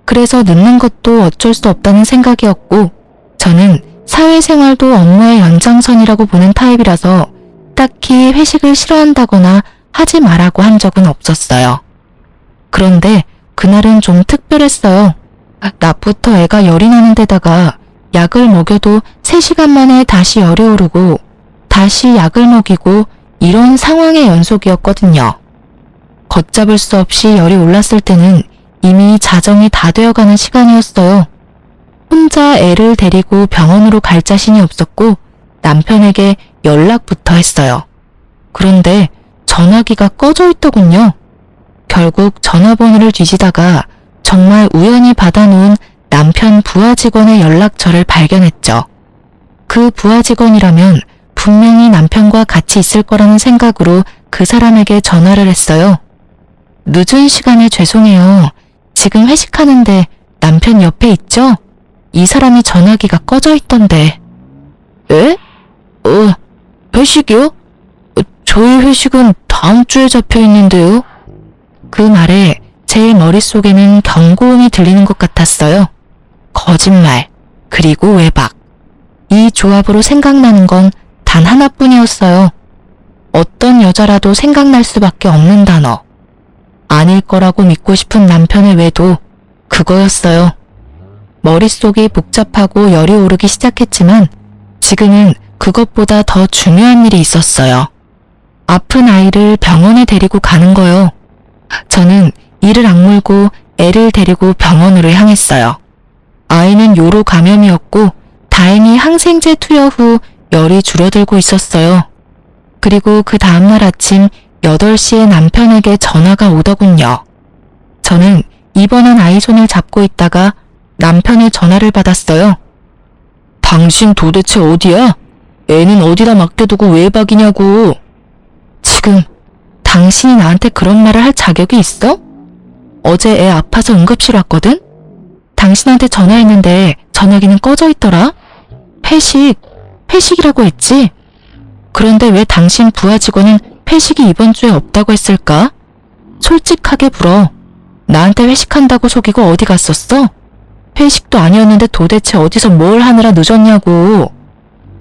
그래서 늦는 것도 어쩔 수 없다는 생각이었고 저는 사회생활도 업무의 연장선이라고 보는 타입이라서 딱히 회식을 싫어한다거나 하지 말라고 한 적은 없었어요. 그런데 그날은 좀 특별했어요. 낮부터 애가 열이 나는 데다가 약을 먹여도 3시간 만에 다시 열이 오르고 다시 약을 먹이고 이런 상황의 연속이었거든요. 걷잡을 수 없이 열이 올랐을 때는 이미 자정이 다 되어가는 시간이었어요. 혼자 애를 데리고 병원으로 갈 자신이 없었고 남편에게 연락부터 했어요. 그런데 전화기가 꺼져 있더군요. 결국 전화번호를 뒤지다가 정말 우연히 받아놓은 남편 부하 직원의 연락처를 발견했죠. 그 부하 직원이라면 분명히 남편과 같이 있을 거라는 생각으로 그 사람에게 전화를 했어요. 늦은 시간에 죄송해요. 지금 회식하는데 남편 옆에 있죠? 이 사람이 전화기가 꺼져 있던데. 에? 회식이요? 저희 회식은 다음 주에 잡혀 있는데요. 그 말에 제 머릿속에는 경고음이 들리는 것 같았어요. 거짓말, 그리고 외박. 이 조합으로 생각나는 건 단 하나뿐이었어요. 어떤 여자라도 생각날 수밖에 없는 단어. 아닐 거라고 믿고 싶은 남편의 외도, 그거였어요. 머릿속이 복잡하고 열이 오르기 시작했지만 지금은 그것보다 더 중요한 일이 있었어요. 아픈 아이를 병원에 데리고 가는 거요. 저는 이를 악물고 애를 데리고 병원으로 향했어요. 아이는 요로 감염이었고 다행히 항생제 투여 후 열이 줄어들고 있었어요. 그리고 그 다음날 아침 8시에 남편에게 전화가 오더군요. 저는 입원한 아이 손을 잡고 있다가 남편의 전화를 받았어요. 당신 도대체 어디야? 애는 어디다 맡겨두고 외박이냐고. 지금 당신이 나한테 그런 말을 할 자격이 있어? 어제 애 아파서 응급실 왔거든? 당신한테 전화했는데 전화기는 꺼져 있더라? 회식이라고 했지? 그런데 왜 당신 부하 직원은 회식이 이번 주에 없다고 했을까? 솔직하게 물어. 나한테 회식한다고 속이고 어디 갔었어? 회식도 아니었는데 도대체 어디서 뭘 하느라 늦었냐고.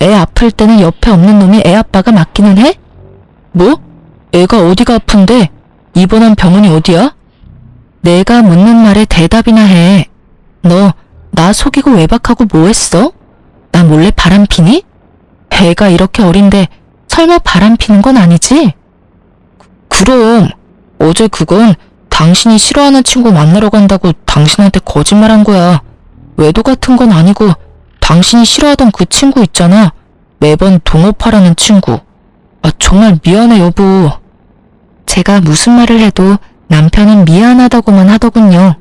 애 아플 때는 옆에 없는 놈이 애 아빠가 맞기는 해? 뭐? 애가 어디가 아픈데? 입원한 병원이 어디야? 내가 묻는 말에 대답이나 해. 너 나 속이고 외박하고 뭐 했어? 나 몰래 바람 피니? 애가 이렇게 어린데 설마 바람 피는 건 아니지? 그럼 어제 그건 당신이 싫어하는 친구 만나러 간다고 당신한테 거짓말한 거야. 외도 같은 건 아니고 당신이 싫어하던 그 친구 있잖아. 매번 동업하라는 친구. 정말 미안해 여보. 제가 무슨 말을 해도 남편은 미안하다고만 하더군요.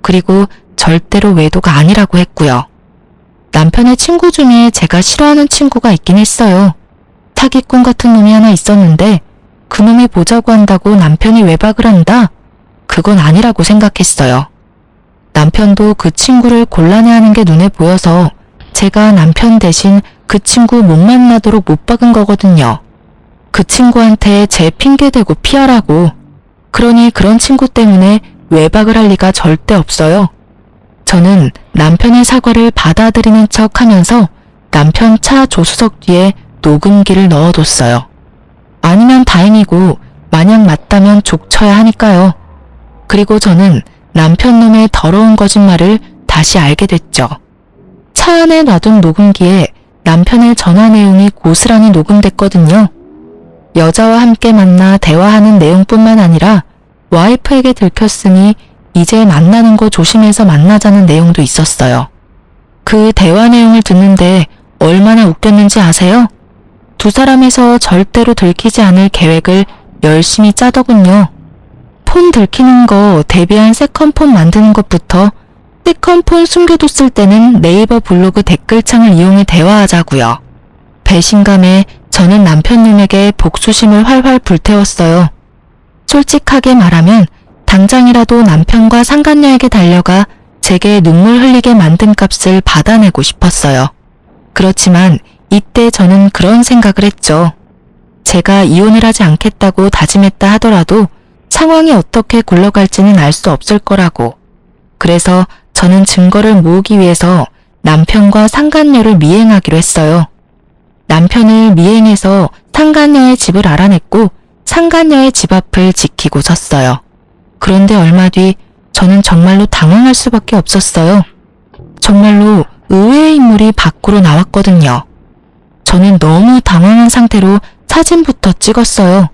그리고 절대로 외도가 아니라고 했고요. 남편의 친구 중에 제가 싫어하는 친구가 있긴 했어요. 사기꾼 같은 놈이 하나 있었는데 그 놈이 보자고 한다고 남편이 외박을 한다? 그건 아니라고 생각했어요. 남편도 그 친구를 곤란해하는 게 눈에 보여서 제가 남편 대신 그 친구 못 만나도록 못 박은 거거든요. 그 친구한테 제 핑계대고 피하라고. 그러니 그런 친구 때문에 외박을 할 리가 절대 없어요. 저는 남편의 사과를 받아들이는 척 하면서 남편 차 조수석 뒤에 녹음기를 넣어뒀어요. 아니면 다행이고 만약 맞다면 족쳐야 하니까요. 그리고 저는 남편 놈의 더러운 거짓말을 다시 알게 됐죠. 차 안에 놔둔 녹음기에 남편의 전화 내용이 고스란히 녹음됐거든요. 여자와 함께 만나 대화하는 내용뿐만 아니라 와이프에게 들켰으니 이제 만나는 거 조심해서 만나자는 내용도 있었어요. 그 대화 내용을 듣는데 얼마나 웃겼는지 아세요? 두 사람에서 절대로 들키지 않을 계획을 열심히 짜더군요. 폰 들키는 거 대비한 세컨폰 만드는 것부터 세컨폰 숨겨뒀을 때는 네이버 블로그 댓글창을 이용해 대화하자고요. 배신감에 저는 남편님에게 복수심을 활활 불태웠어요. 솔직하게 말하면 당장이라도 남편과 상간녀에게 달려가 제게 눈물 흘리게 만든 값을 받아내고 싶었어요. 그렇지만 이때 저는 그런 생각을 했죠. 제가 이혼을 하지 않겠다고 다짐했다 하더라도 상황이 어떻게 굴러갈지는 알 수 없을 거라고. 그래서 저는 증거를 모으기 위해서 남편과 상간녀를 미행하기로 했어요. 남편을 미행해서 상간녀의 집을 알아냈고 상간녀의 집 앞을 지키고 섰어요. 그런데 얼마 뒤 저는 정말로 당황할 수밖에 없었어요. 정말로 의외의 인물이 밖으로 나왔거든요. 저는 너무 당황한 상태로 사진부터 찍었어요.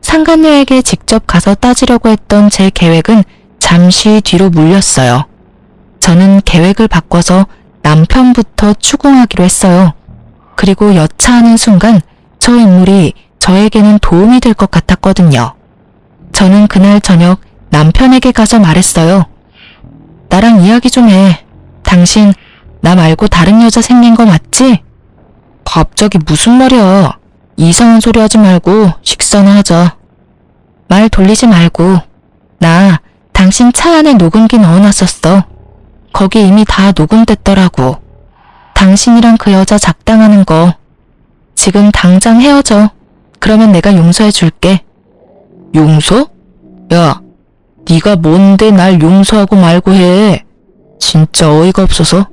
상간녀에게 직접 가서 따지려고 했던 제 계획은 잠시 뒤로 물렸어요. 저는 계획을 바꿔서 남편부터 추궁하기로 했어요. 그리고 여차하는 순간 저 인물이 저에게는 도움이 될 것 같았거든요. 저는 그날 저녁 남편에게 가서 말했어요. 나랑 이야기 좀 해. 당신 나 말고 다른 여자 생긴 거 맞지? 갑자기 무슨 말이야. 이상한 소리 하지 말고 식사나 하자. 말 돌리지 말고. 나 당신 차 안에 녹음기 넣어놨었어. 거기 이미 다 녹음됐더라고. 당신이랑 그 여자 작당하는 거. 지금 당장 헤어져. 그러면 내가 용서해 줄게. 용서? 야, 네가 뭔데 날 용서하고 말고 해. 진짜 어이가 없어서.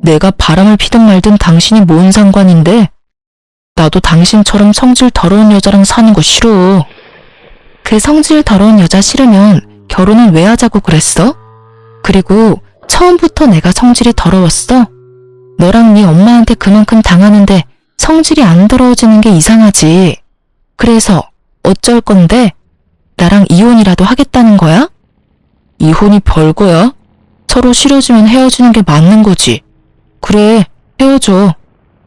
내가 바람을 피든 말든 당신이 뭔 상관인데? 나도 당신처럼 성질 더러운 여자랑 사는 거 싫어. 그 성질 더러운 여자 싫으면 결혼은 왜 하자고 그랬어? 그리고 처음부터 내가 성질이 더러웠어? 너랑 네 엄마한테 그만큼 당하는데 성질이 안 더러워지는 게 이상하지. 그래서 어쩔 건데? 나랑 이혼이라도 하겠다는 거야? 이혼이 별거야? 서로 싫어지면 헤어지는 게 맞는 거지. 그래, 헤어져.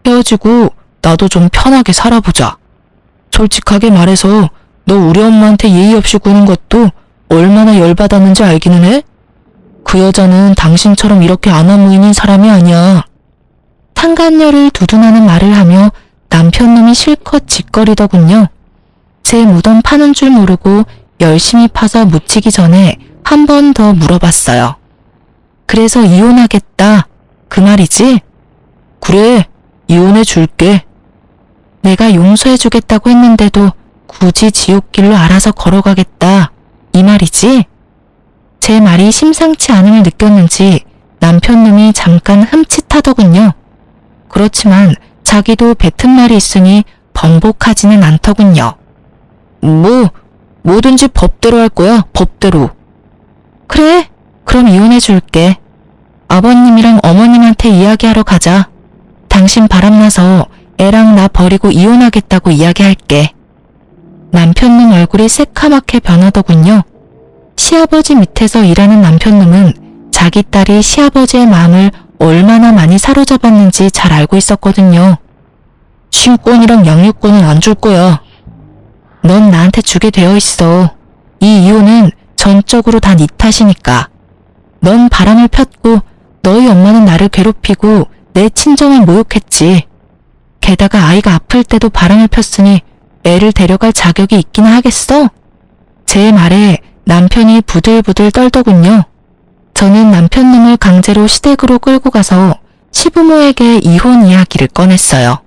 헤어지고 나도 좀 편하게 살아보자. 솔직하게 말해서 너 우리 엄마한테 예의 없이 구는 것도 얼마나 열받았는지 알기는 해? 그 여자는 당신처럼 이렇게 아나무인인 사람이 아니야. 상간녀를 두둔하는 말을 하며 남편놈이 실컷 짓거리더군요. 제 무덤 파는 줄 모르고 열심히 파서 묻히기 전에 한 번 더 물어봤어요. 그래서 이혼하겠다. 그 말이지? 그래, 이혼해 줄게. 내가 용서해 주겠다고 했는데도 굳이 지옥길로 알아서 걸어가겠다. 이 말이지? 제 말이 심상치 않음을 느꼈는지 남편놈이 잠깐 흠칫하더군요. 그렇지만 자기도 뱉은 말이 있으니 번복하지는 않더군요. 뭐든지 법대로 할 거야, 법대로. 그래, 그럼 이혼해 줄게. 아버님이랑 어머님한테 이야기하러 가자. 당신 바람나서 애랑 나 버리고 이혼하겠다고 이야기할게. 남편놈 얼굴이 새카맣게 변하더군요. 시아버지 밑에서 일하는 남편놈은 자기 딸이 시아버지의 마음을 얼마나 많이 사로잡았는지 잘 알고 있었거든요. 신권이랑 양육권은 안 줄 거야. 넌 나한테 주게 되어 있어. 이 이혼은 전적으로 다 네 탓이니까. 넌 바람을 폈고 너희 엄마는 나를 괴롭히고 내 친정을 모욕했지. 게다가 아이가 아플 때도 바람을 폈으니 애를 데려갈 자격이 있기나 하겠어? 제 말에 남편이 부들부들 떨더군요. 저는 남편놈을 강제로 시댁으로 끌고 가서 시부모에게 이혼 이야기를 꺼냈어요.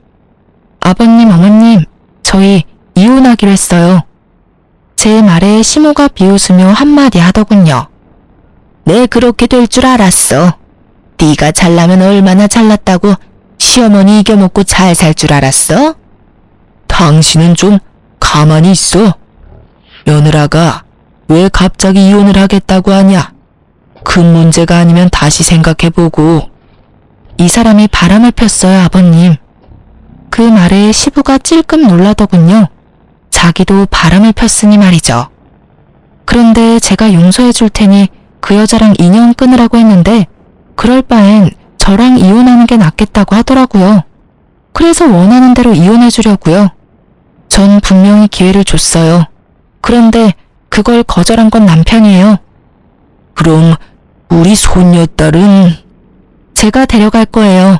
아버님, 어머님, 저희 이혼하기로 했어요. 제 말에 시모가 비웃으며 한마디 하더군요. 네, 그렇게 될 줄 알았어. 네가 잘나면 얼마나 잘났다고 시어머니 이겨먹고 잘 살 줄 알았어? 당신은 좀 가만히 있어. 며느라가 왜 갑자기 이혼을 하겠다고 하냐? 큰 문제가 아니면 다시 생각해보고. 이 사람이 바람을 폈어요, 아버님. 그 말에 시부가 찔끔 놀라더군요. 자기도 바람을 폈으니 말이죠. 그런데 제가 용서해 줄 테니 그 여자랑 인연 끊으라고 했는데 그럴 바엔 저랑 이혼하는 게 낫겠다고 하더라고요. 그래서 원하는 대로 이혼해 주려고요. 전 분명히 기회를 줬어요. 그런데 그걸 거절한 건 남편이에요. 그럼 우리 손녀딸은? 제가 데려갈 거예요.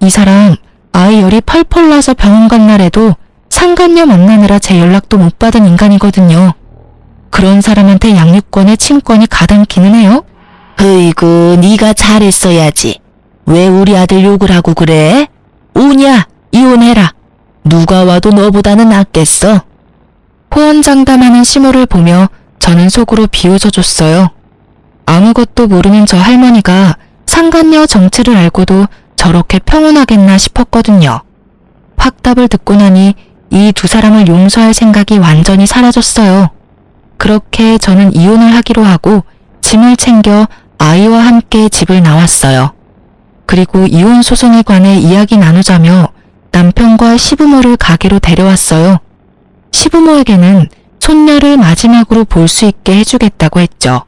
이 사람 아이 열이 펄펄 나서 병원 간 날에도 상간녀 만나느라 제 연락도 못 받은 인간이거든요. 그런 사람한테 양육권에 친권이 가당키는 해요? 으이구, 네가 잘했어야지. 왜 우리 아들 욕을 하고 그래? 오냐, 이혼해라. 누가 와도 너보다는 낫겠어. 호언장담하는 시모를 보며 저는 속으로 비웃어줬어요. 아무것도 모르는 저 할머니가 상간녀 정체를 알고도 저렇게 평온하겠나 싶었거든요. 확답을 듣고 나니 이 두 사람을 용서할 생각이 완전히 사라졌어요. 그렇게 저는 이혼을 하기로 하고 짐을 챙겨 아이와 함께 집을 나왔어요. 그리고 이혼 소송에 관해 이야기 나누자며 남편과 시부모를 가게로 데려왔어요. 시부모에게는 손녀를 마지막으로 볼 수 있게 해주겠다고 했죠.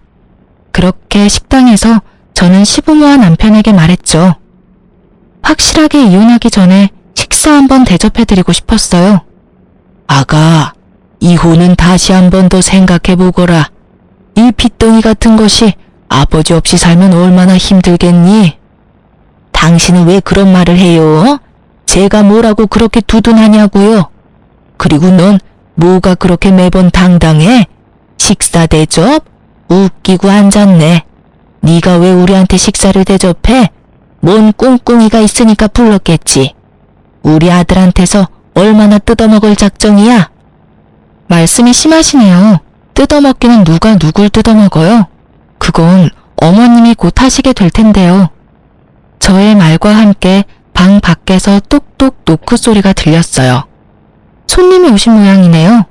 그렇게 식당에서 저는 시부모와 남편에게 말했죠. 확실하게 이혼하기 전에 식사 한번 대접해드리고 싶었어요. 아가, 이혼은 다시 한 번 더 생각해보거라. 이 빚덩이 같은 것이 아버지 없이 살면 얼마나 힘들겠니? 당신은 왜 그런 말을 해요? 제가 뭐라고 그렇게 두둔하냐고요? 그리고 넌 뭐가 그렇게 매번 당당해? 식사 대접? 웃기고 앉았네. 네가 왜 우리한테 식사를 대접해? 뭔 꿍꿍이가 있으니까 불렀겠지. 우리 아들한테서 얼마나 뜯어먹을 작정이야? 말씀이 심하시네요. 뜯어먹기는 누가 누굴 뜯어먹어요? 그건 어머님이 곧 하시게 될 텐데요. 저의 말과 함께 방 밖에서 똑똑 노크 소리가 들렸어요. 손님이 오신 모양이네요.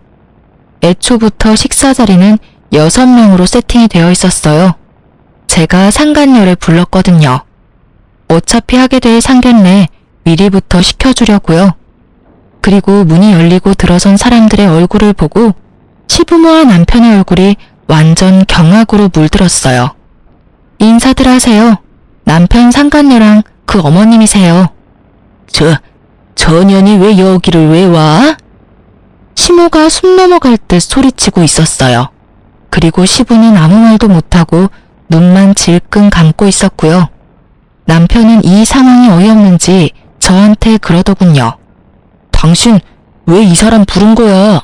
애초부터 식사 자리는 6명으로 세팅이 되어 있었어요. 제가 상간녀를 불렀거든요. 어차피 하게 될 상견례 미리부터 시켜주려고요. 그리고 문이 열리고 들어선 사람들의 얼굴을 보고 시부모와 남편의 얼굴이 완전 경악으로 물들었어요. 인사들 하세요. 남편 상간녀랑 그 어머님이세요. 저 년이 왜 여기를 왜 와? 시모가 숨 넘어갈 듯 소리치고 있었어요. 그리고 시부는 아무 말도 못하고 눈만 질끈 감고 있었고요. 남편은 이 상황이 어이없는지 저한테 그러더군요. 당신 왜 이 사람 부른 거야?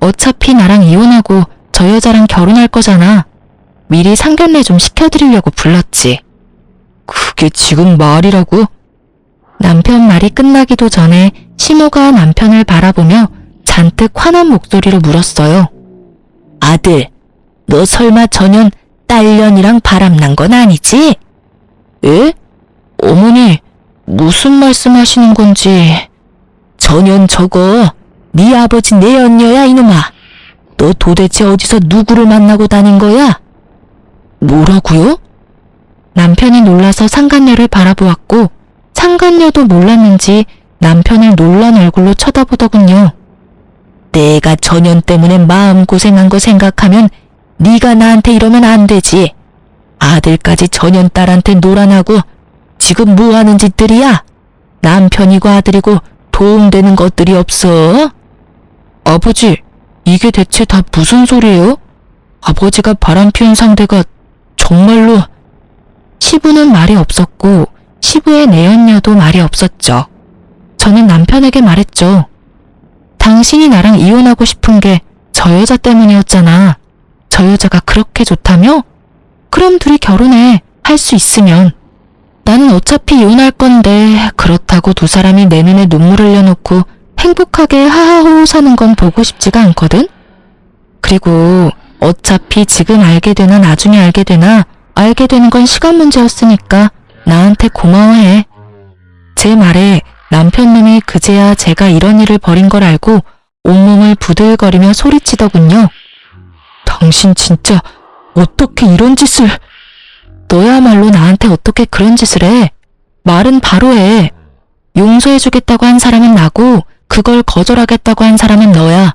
어차피 나랑 이혼하고 저 여자랑 결혼할 거잖아. 미리 상견례 좀 시켜드리려고 불렀지. 그게 지금 말이라고? 남편 말이 끝나기도 전에 시모가 남편을 바라보며 잔뜩 화난 목소리로 물었어요. 아들, 너 설마 저년 딸년이랑 바람난 건 아니지? 에? 어머니, 무슨 말씀하시는 건지. 저년 저거 네 아버지 내연녀야 이놈아. 너 도대체 어디서 누구를 만나고 다닌 거야? 뭐라고요? 남편이 놀라서 상간녀를 바라보았고 상간녀도 몰랐는지 남편을 놀란 얼굴로 쳐다보더군요. 내가 저년 때문에 마음고생한 거 생각하면 네가 나한테 이러면 안 되지. 아들까지 저년 딸한테 놀아나고 지금 뭐하는 짓들이야? 남편이고 아들이고 도움되는 것들이 없어? 아버지, 이게 대체 다 무슨 소리예요? 아버지가 바람피운 상대가 정말로... 시부는 말이 없었고 시부의 내연녀도 말이 없었죠. 저는 남편에게 말했죠. 당신이 나랑 이혼하고 싶은 게 저 여자 때문이었잖아. 저 여자가 그렇게 좋다며? 그럼 둘이 결혼해. 할 수 있으면. 나는 어차피 이혼할 건데 그렇다고 두 사람이 내 눈에 눈물을 흘려놓고 행복하게 하하호호 사는 건 보고 싶지가 않거든? 그리고 어차피 지금 알게 되나 나중에 알게 되나 알게 되는 건 시간 문제였으니까 나한테 고마워해. 제 말에 남편 놈이 그제야 제가 이런 일을 벌인 걸 알고 온몸을 부들거리며 소리치더군요. 당신 진짜 어떻게 이런 짓을... 너야말로 나한테 어떻게 그런 짓을 해? 말은 바로 해. 용서해주겠다고 한 사람은 나고 그걸 거절하겠다고 한 사람은 너야.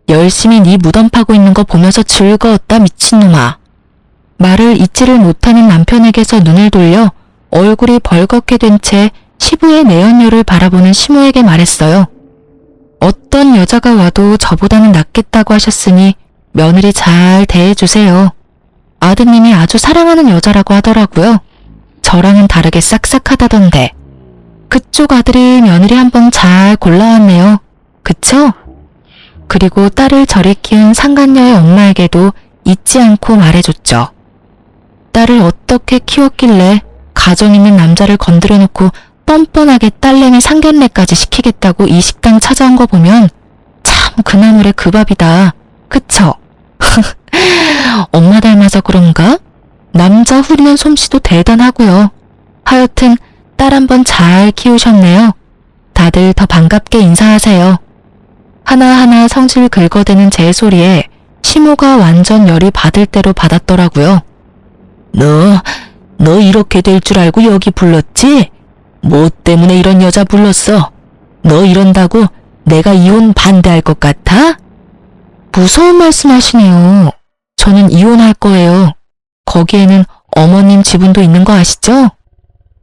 열심히 네 무덤 파고 있는 거 보면서 즐거웠다 미친놈아. 말을 잊지를 못하는 남편에게서 눈을 돌려 얼굴이 벌겋게 된 채 시부의 내연녀를 바라보는 시모에게 말했어요. 어떤 여자가 와도 저보다는 낫겠다고 하셨으니 며느리 잘 대해주세요. 아드님이 아주 사랑하는 여자라고 하더라고요. 저랑은 다르게 싹싹하다던데. 그쪽 아들이 며느리 한번 잘 골라왔네요. 그쵸? 그리고 딸을 저리 키운 상간녀의 엄마에게도 잊지 않고 말해줬죠. 딸을 어떻게 키웠길래 가정 있는 남자를 건드려놓고 뻔뻔하게 딸내미 상견례까지 시키겠다고 이 식당 찾아온 거 보면 참 그나물의 그 밥이다. 그쵸? 엄마 닮아서 그런가? 남자 후리는 솜씨도 대단하고요. 하여튼 딸 한번 잘 키우셨네요. 다들 더 반갑게 인사하세요. 하나하나 성질 긁어대는 제 소리에 시모가 완전 열이 받을 대로 받았더라고요. 너 이렇게 될 줄 알고 여기 불렀지? 뭐 때문에 이런 여자 불렀어? 너 이런다고 내가 이혼 반대할 것 같아? 무서운 말씀하시네요. 저는 이혼할 거예요. 거기에는 어머님 지분도 있는 거 아시죠?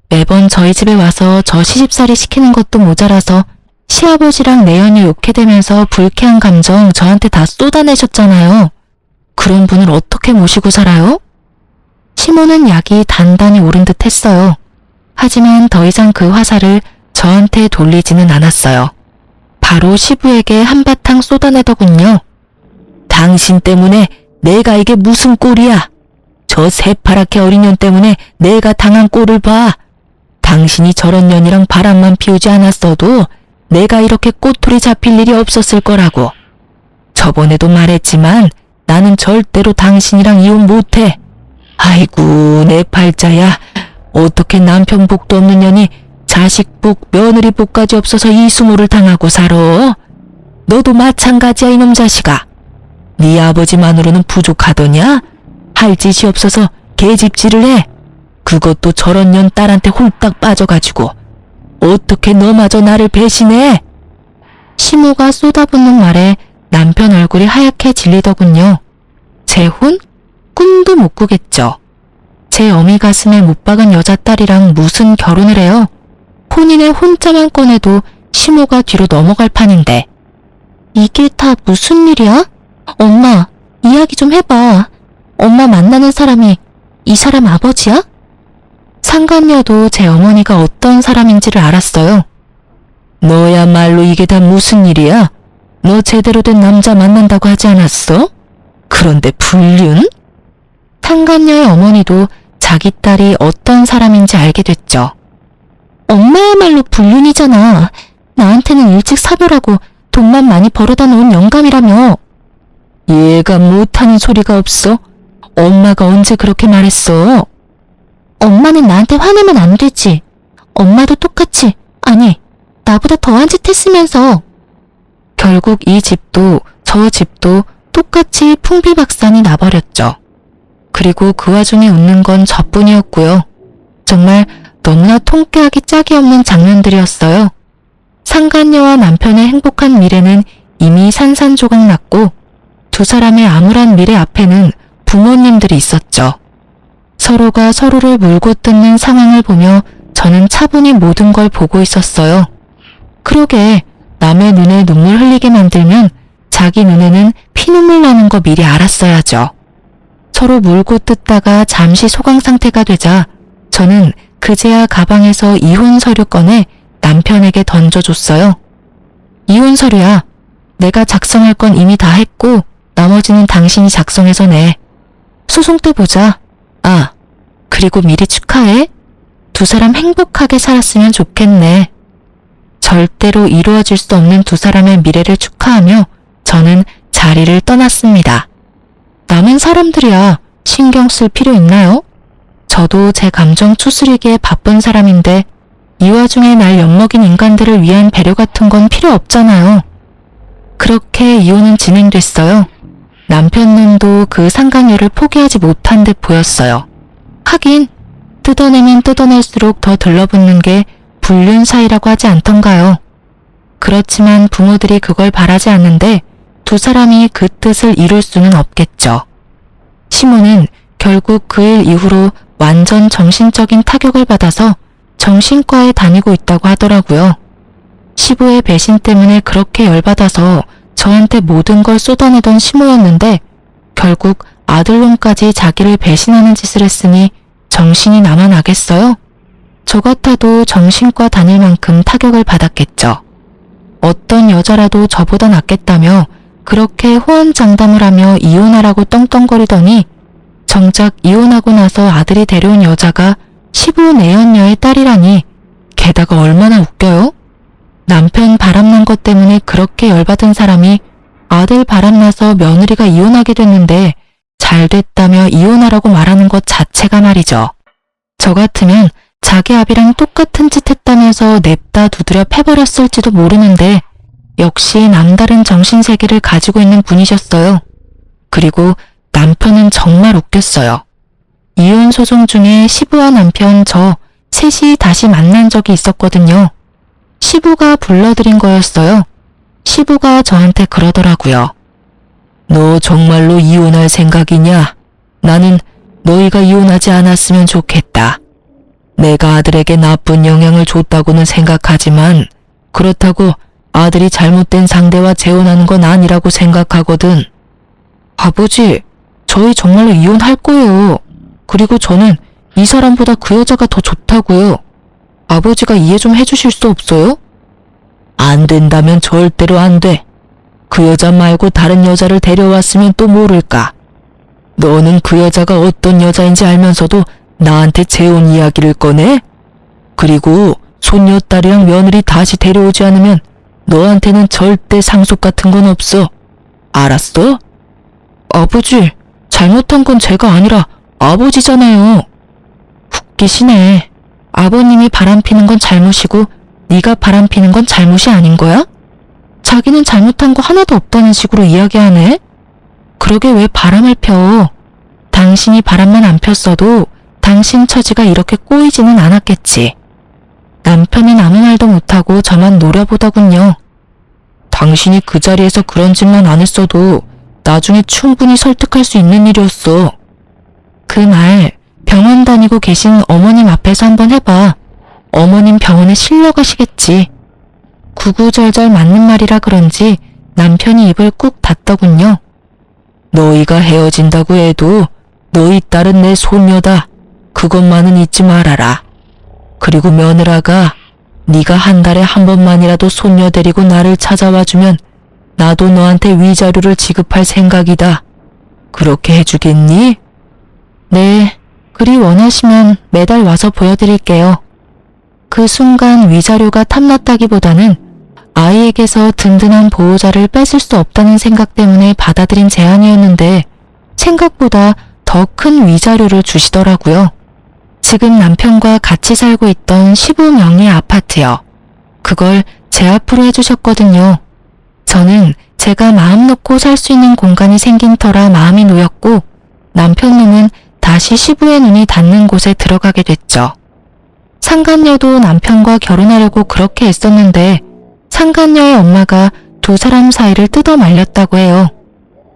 매번 저희 집에 와서 저 시집살이 시키는 것도 모자라서 시아버지랑 내연이 욕해대면서 불쾌한 감정 저한테 다 쏟아내셨잖아요. 그런 분을 어떻게 모시고 살아요? 시모는 약이 단단히 오른 듯 했어요. 하지만 더 이상 그 화살을 저한테 돌리지는 않았어요. 바로 시부에게 한바탕 쏟아내더군요. 당신 때문에 내가 이게 무슨 꼴이야. 저 새파랗게 어린 년 때문에 내가 당한 꼴을 봐. 당신이 저런 년이랑 바람만 피우지 않았어도 내가 이렇게 꼬투리 잡힐 일이 없었을 거라고. 저번에도 말했지만 나는 절대로 당신이랑 이혼 못해. 아이고 내 팔자야. 어떻게 남편 복도 없는 년이 자식 복, 며느리 복까지 없어서 이 수모를 당하고 살아. 너도 마찬가지야 이놈 자식아. 네 아버지만으로는 부족하더냐? 할 짓이 없어서 계집질을 해. 그것도 저런 년 딸한테 홀딱 빠져가지고. 어떻게 너마저 나를 배신해? 시모가 쏟아붓는 말에 남편 얼굴이 하얗게 질리더군요. 재혼? 꿈도 못 꾸겠죠. 제 어미 가슴에 못 박은 여자딸이랑 무슨 결혼을 해요? 혼인의 혼자만 꺼내도 시모가 뒤로 넘어갈 판인데. 이게 다 무슨 일이야? 엄마, 이야기 좀 해봐. 엄마 만나는 사람이 이 사람 아버지야? 상간녀도 제 어머니가 어떤 사람인지를 알았어요. 너야말로 이게 다 무슨 일이야? 너 제대로 된 남자 만난다고 하지 않았어? 그런데 불륜? 상간녀의 어머니도 자기 딸이 어떤 사람인지 알게 됐죠. 엄마야말로 불륜이잖아. 나한테는 일찍 사별하고 돈만 많이 벌어다 놓은 영감이라며. 얘가 못하는 소리가 없어? 엄마가 언제 그렇게 말했어? 엄마는 나한테 화내면 안 되지. 엄마도 똑같이, 아니, 나보다 더한 짓 했으면서. 결국 이 집도 저 집도 똑같이 풍비박산이 나버렸죠. 그리고 그 와중에 웃는 건 저뿐이었고요. 정말 너무나 통쾌하기 짝이 없는 장면들이었어요. 상간녀와 남편의 행복한 미래는 이미 산산조각 났고 두 사람의 암울한 미래 앞에는 부모님들이 있었죠. 서로가 서로를 물고 뜯는 상황을 보며 저는 차분히 모든 걸 보고 있었어요. 그러게 남의 눈에 눈물 흘리게 만들면 자기 눈에는 피눈물 나는 거 미리 알았어야죠. 서로 물고 뜯다가 잠시 소강 상태가 되자 저는 그제야 가방에서 이혼 서류 꺼내 남편에게 던져줬어요. 이혼 서류야. 내가 작성할 건 이미 다 했고 나머지는 당신이 작성해서 내. 소송 때 보자. 아, 그리고 미리 축하해. 두 사람 행복하게 살았으면 좋겠네. 절대로 이루어질 수 없는 두 사람의 미래를 축하하며 저는 자리를 떠났습니다. 남은 사람들이야 신경 쓸 필요 있나요? 저도 제 감정 추스리기에 바쁜 사람인데 이 와중에 날 엿먹인 인간들을 위한 배려 같은 건 필요 없잖아요. 그렇게 이혼은 진행됐어요. 남편 눈도 그 상간녀를 포기하지 못한 듯 보였어요. 하긴 뜯어내면 뜯어낼수록 더 들러붙는 게 불륜 사이라고 하지 않던가요. 그렇지만 부모들이 그걸 바라지 않는데 두 사람이 그 뜻을 이룰 수는 없겠죠. 시모는 결국 그 일 이후로 완전 정신적인 타격을 받아서 정신과에 다니고 있다고 하더라고요. 시부의 배신 때문에 그렇게 열받아서 저한테 모든 걸 쏟아내던 시모였는데 결국 아들놈까지 자기를 배신하는 짓을 했으니 정신이 남아나겠어요? 저 같아도 정신과 다닐 만큼 타격을 받았겠죠. 어떤 여자라도 저보다 낫겠다며 그렇게 호언장담을 하며 이혼하라고 떵떵거리더니 정작 이혼하고 나서 아들이 데려온 여자가 시부 내연녀의 딸이라니 게다가 얼마나 웃겨요? 남편 바람난 것 때문에 그렇게 열받은 사람이 아들 바람나서 며느리가 이혼하게 됐는데 잘 됐다며 이혼하라고 말하는 것 자체가 말이죠. 저 같으면 자기 아비랑 똑같은 짓 했다면서 냅다 두드려 패버렸을지도 모르는데 역시 남다른 정신세계를 가지고 있는 분이셨어요. 그리고 남편은 정말 웃겼어요. 이혼 소송 중에 시부와 남편 저 셋이 다시 만난 적이 있었거든요. 시부가 불러들인 거였어요. 시부가 저한테 그러더라고요. 너 정말로 이혼할 생각이냐? 나는 너희가 이혼하지 않았으면 좋겠다. 내가 아들에게 나쁜 영향을 줬다고는 생각하지만 그렇다고 아들이 잘못된 상대와 재혼하는 건 아니라고 생각하거든. 아버지, 저희 정말로 이혼할 거예요. 그리고 저는 이 사람보다 그 여자가 더 좋다고요. 아버지가 이해 좀 해주실 수 없어요? 안 된다면 절대로 안 돼. 그 여자 말고 다른 여자를 데려왔으면 또 모를까. 너는 그 여자가 어떤 여자인지 알면서도 나한테 재혼 이야기를 꺼내? 그리고 손녀딸이랑 며느리 다시 데려오지 않으면 너한테는 절대 상속 같은 건 없어. 알았어? 아버지, 잘못한 건 제가 아니라 아버지잖아요. 웃기시네. 아버님이 바람피는 건 잘못이고 네가 바람피는 건 잘못이 아닌 거야? 자기는 잘못한 거 하나도 없다는 식으로 이야기하네? 그러게 왜 바람을 펴? 당신이 바람만 안 폈어도 당신 처지가 이렇게 꼬이지는 않았겠지. 남편은 아무 말도 못하고 저만 노려보더군요. 당신이 그 자리에서 그런 짓만 안 했어도 나중에 충분히 설득할 수 있는 일이었어. 그 말 병원 다니고 계신 어머님 앞에서 한번 해봐. 어머님 병원에 실려 가시겠지. 구구절절 맞는 말이라 그런지 남편이 입을 꾹 닫더군요. 너희가 헤어진다고 해도 너희 딸은 내 손녀다. 그것만은 잊지 말아라. 그리고 며느라가 네가 한 달에 한 번만이라도 손녀 데리고 나를 찾아와주면 나도 너한테 위자료를 지급할 생각이다. 그렇게 해주겠니? 네, 그리 원하시면 매달 와서 보여드릴게요. 그 순간 위자료가 탐났다기보다는 아이에게서 든든한 보호자를 뺏을 수 없다는 생각 때문에 받아들인 제안이었는데 생각보다 더 큰 위자료를 주시더라고요. 지금 남편과 같이 살고 있던 시부 명의 아파트요. 그걸 제 앞으로 해주셨거든요. 저는 제가 마음 놓고 살 수 있는 공간이 생긴 터라 마음이 놓였고 남편 놈은 다시 시부의 눈이 닿는 곳에 들어가게 됐죠. 상간녀도 남편과 결혼하려고 그렇게 애썼는데 상간녀의 엄마가 두 사람 사이를 뜯어 말렸다고 해요.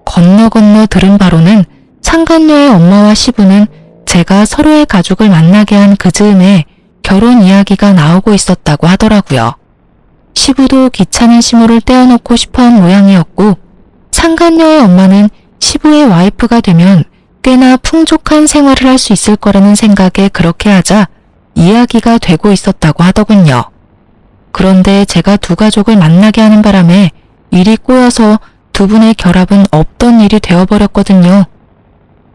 건너 들은 바로는 상간녀의 엄마와 시부는 제가 서로의 가족을 만나게 한 그 즈음에 결혼 이야기가 나오고 있었다고 하더라고요. 시부도 귀찮은 시모를 떼어놓고 싶어한 모양이었고 상간녀의 엄마는 시부의 와이프가 되면 꽤나 풍족한 생활을 할 수 있을 거라는 생각에 그렇게 하자 이야기가 되고 있었다고 하더군요. 그런데 제가 두 가족을 만나게 하는 바람에 일이 꼬여서 두 분의 결합은 없던 일이 되어버렸거든요.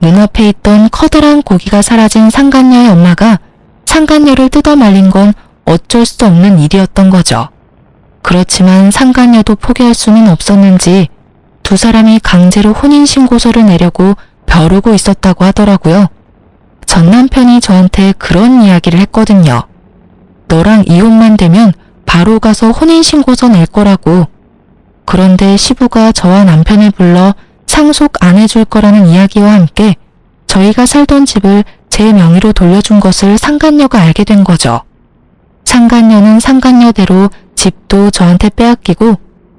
눈앞에 있던 커다란 고기가 사라진 상간녀의 엄마가 상간녀를 뜯어 말린 건 어쩔 수 없는 일이었던 거죠. 그렇지만 상간녀도 포기할 수는 없었는지 두 사람이 강제로 혼인신고서를 내려고 벼르고 있었다고 하더라고요. 전 남편이 저한테 그런 이야기를 했거든요. 너랑 이혼만 되면 바로 가서 혼인신고서 낼 거라고. 그런데 시부가 저와 남편을 불러 상속 안 해줄 거라는 이야기와 함께 저희가 살던 집을 제 명의로 돌려준 것을 상간녀가 알게 된 거죠. 상간녀는 상간녀대로 집도 저한테 빼앗기고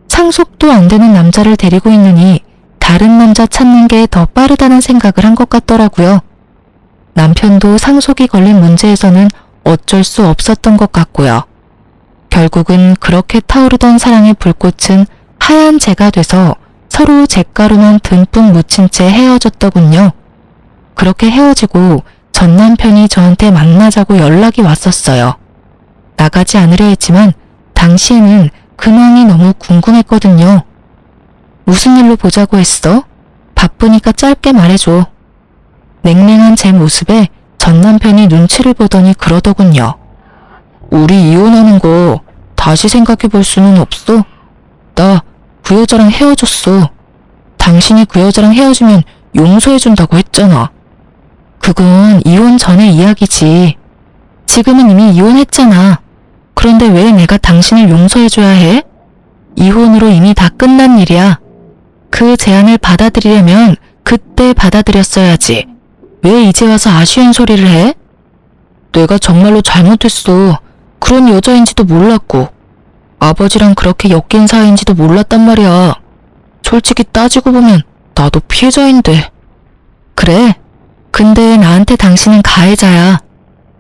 상속도 안 되는 남자를 데리고 있느니 다른 남자 찾는 게 더 빠르다는 생각을 한 것 같더라고요. 남편도 상속이 걸린 문제에서는 어쩔 수 없었던 것 같고요. 결국은 그렇게 타오르던 사랑의 불꽃은 하얀 재가 돼서 서로 잿가루만 듬뿍 묻힌 채 헤어졌더군요. 그렇게 헤어지고 전 남편이 저한테 만나자고 연락이 왔었어요. 나가지 않으려 했지만 당시에는 근황이 너무 궁금했거든요. 무슨 일로 보자고 했어? 바쁘니까 짧게 말해줘. 냉랭한 제 모습에 전 남편이 눈치를 보더니 그러더군요. 우리 이혼하는 거 다시 생각해 볼 수는 없어? 나 그 여자랑 헤어졌어. 당신이 그 여자랑 헤어지면 용서해준다고 했잖아. 그건 이혼 전의 이야기지. 지금은 이미 이혼했잖아. 그런데 왜 내가 당신을 용서해줘야 해? 이혼으로 이미 다 끝난 일이야. 그 제안을 받아들이려면 그때 받아들였어야지. 왜 이제 와서 아쉬운 소리를 해? 내가 정말로 잘못했어. 그런 여자인지도 몰랐고 아버지랑 그렇게 엮인 사이인지도 몰랐단 말이야. 솔직히 따지고 보면 나도 피해자인데. 그래. 근데 나한테 당신은 가해자야.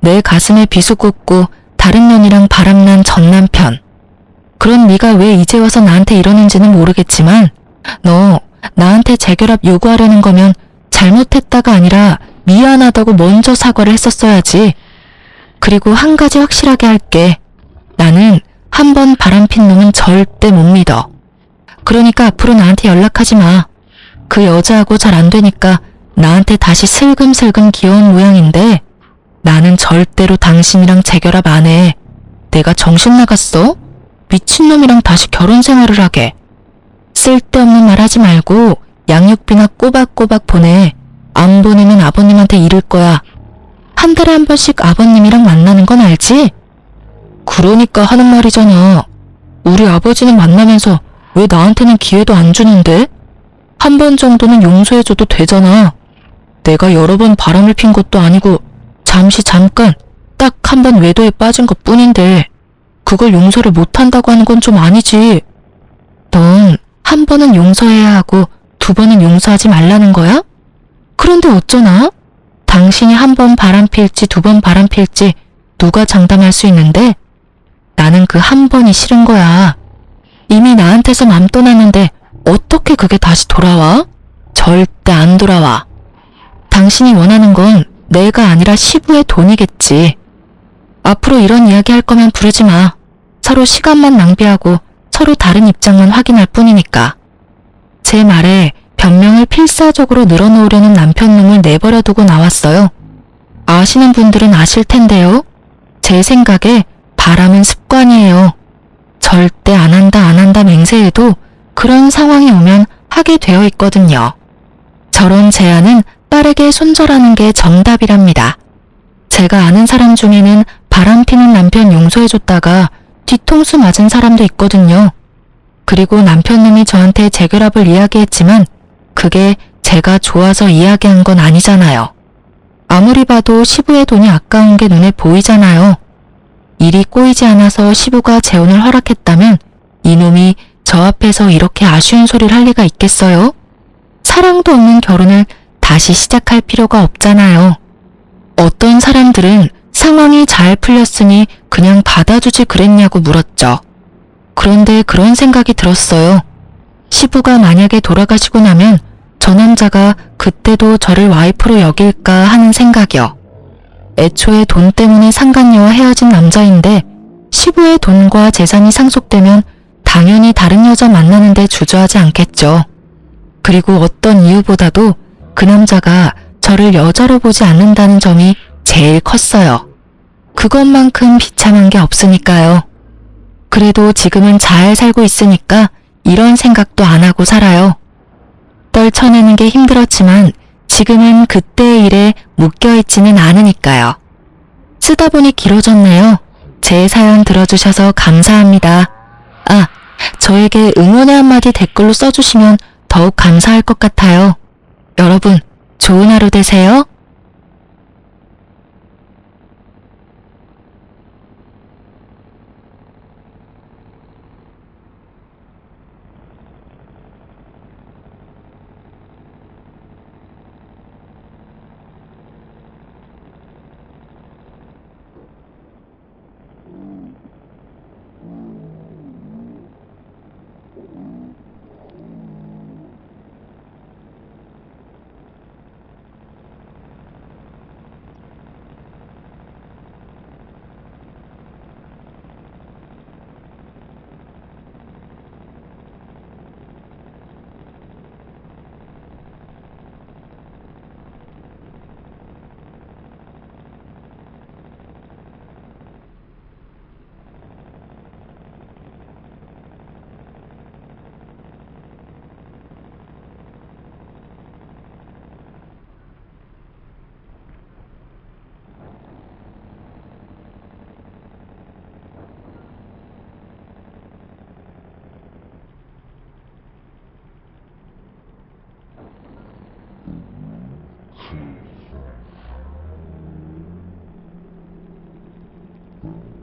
내 가슴에 비수 꽂고 다른 년이랑 바람난 전 남편. 그런 네가 왜 이제 와서 나한테 이러는지는 모르겠지만 너 나한테 재결합 요구하려는 거면 잘못했다가 아니라 미안하다고 먼저 사과를 했었어야지. 그리고 한 가지 확실하게 할게. 나는 한 번 바람핀 놈은 절대 못 믿어. 그러니까 앞으로 나한테 연락하지 마. 그 여자하고 잘 안 되니까 나한테 다시 슬금슬금 기어온 모양인데 나는 절대로 당신이랑 재결합 안 해. 내가 정신 나갔어? 미친놈이랑 다시 결혼 생활을 하게. 쓸데없는 말 하지 말고 양육비나 꼬박꼬박 보내. 안 보내면 아버님한테 이를 거야. 한 달에 한 번씩 아버님이랑 만나는 건 알지? 그러니까 하는 말이잖아. 우리 아버지는 만나면서 왜 나한테는 기회도 안 주는데? 한 번 정도는 용서해줘도 되잖아. 내가 여러 번 바람을 핀 것도 아니고 잠깐 딱 한 번 외도에 빠진 것 뿐인데 그걸 용서를 못한다고 하는 건 좀 아니지. 넌 한 번은 용서해야 하고 두 번은 용서하지 말라는 거야? 그런데 어쩌나? 당신이 한 번 바람 필지 두 번 바람 필지 누가 장담할 수 있는데 나는 그 한 번이 싫은 거야. 이미 나한테서 맘 떠났는데 어떻게 그게 다시 돌아와? 절대 안 돌아와. 당신이 원하는 건 내가 아니라 시부의 돈이겠지. 앞으로 이런 이야기 할 거면 부르지 마. 서로 시간만 낭비하고 서로 다른 입장만 확인할 뿐이니까. 제 말에 변명을 필사적으로 늘어놓으려는 남편놈을 내버려 두고 나왔어요. 아시는 분들은 아실 텐데요. 제 생각에 바람은 습관이에요. 절대 안 한다 맹세해도 그런 상황이 오면 하게 되어 있거든요. 저런 제안은 빠르게 손절하는 게 정답이랍니다. 제가 아는 사람 중에는 바람피는 남편 용서해줬다가 뒤통수 맞은 사람도 있거든요. 그리고 남편놈이 저한테 재결합을 이야기했지만 그게 제가 좋아서 이야기한 건 아니잖아요. 아무리 봐도 시부의 돈이 아까운 게 눈에 보이잖아요. 일이 꼬이지 않아서 시부가 재혼을 허락했다면 이놈이 저 앞에서 이렇게 아쉬운 소리를 할 리가 있겠어요? 사랑도 없는 결혼을 다시 시작할 필요가 없잖아요. 어떤 사람들은 상황이 잘 풀렸으니 그냥 받아주지 그랬냐고 물었죠. 그런데 그런 생각이 들었어요. 시부가 만약에 돌아가시고 나면 저 남자가 그때도 저를 와이프로 여길까 하는 생각이요. 애초에 돈 때문에 상간녀와 헤어진 남자인데 시부의 돈과 재산이 상속되면 당연히 다른 여자 만나는데 주저하지 않겠죠. 그리고 어떤 이유보다도 그 남자가 저를 여자로 보지 않는다는 점이 제일 컸어요. 그것만큼 비참한 게 없으니까요. 그래도 지금은 잘 살고 있으니까 이런 생각도 안 하고 살아요. 떨쳐내는 게 힘들었지만 지금은 그때의 일에 묶여있지는 않으니까요. 쓰다 보니 길어졌네요. 제 사연 들어주셔서 감사합니다. 아, 저에게 응원의 한마디 댓글로 써주시면 더욱 감사할 것 같아요. 여러분, 좋은 하루 되세요. Jesus.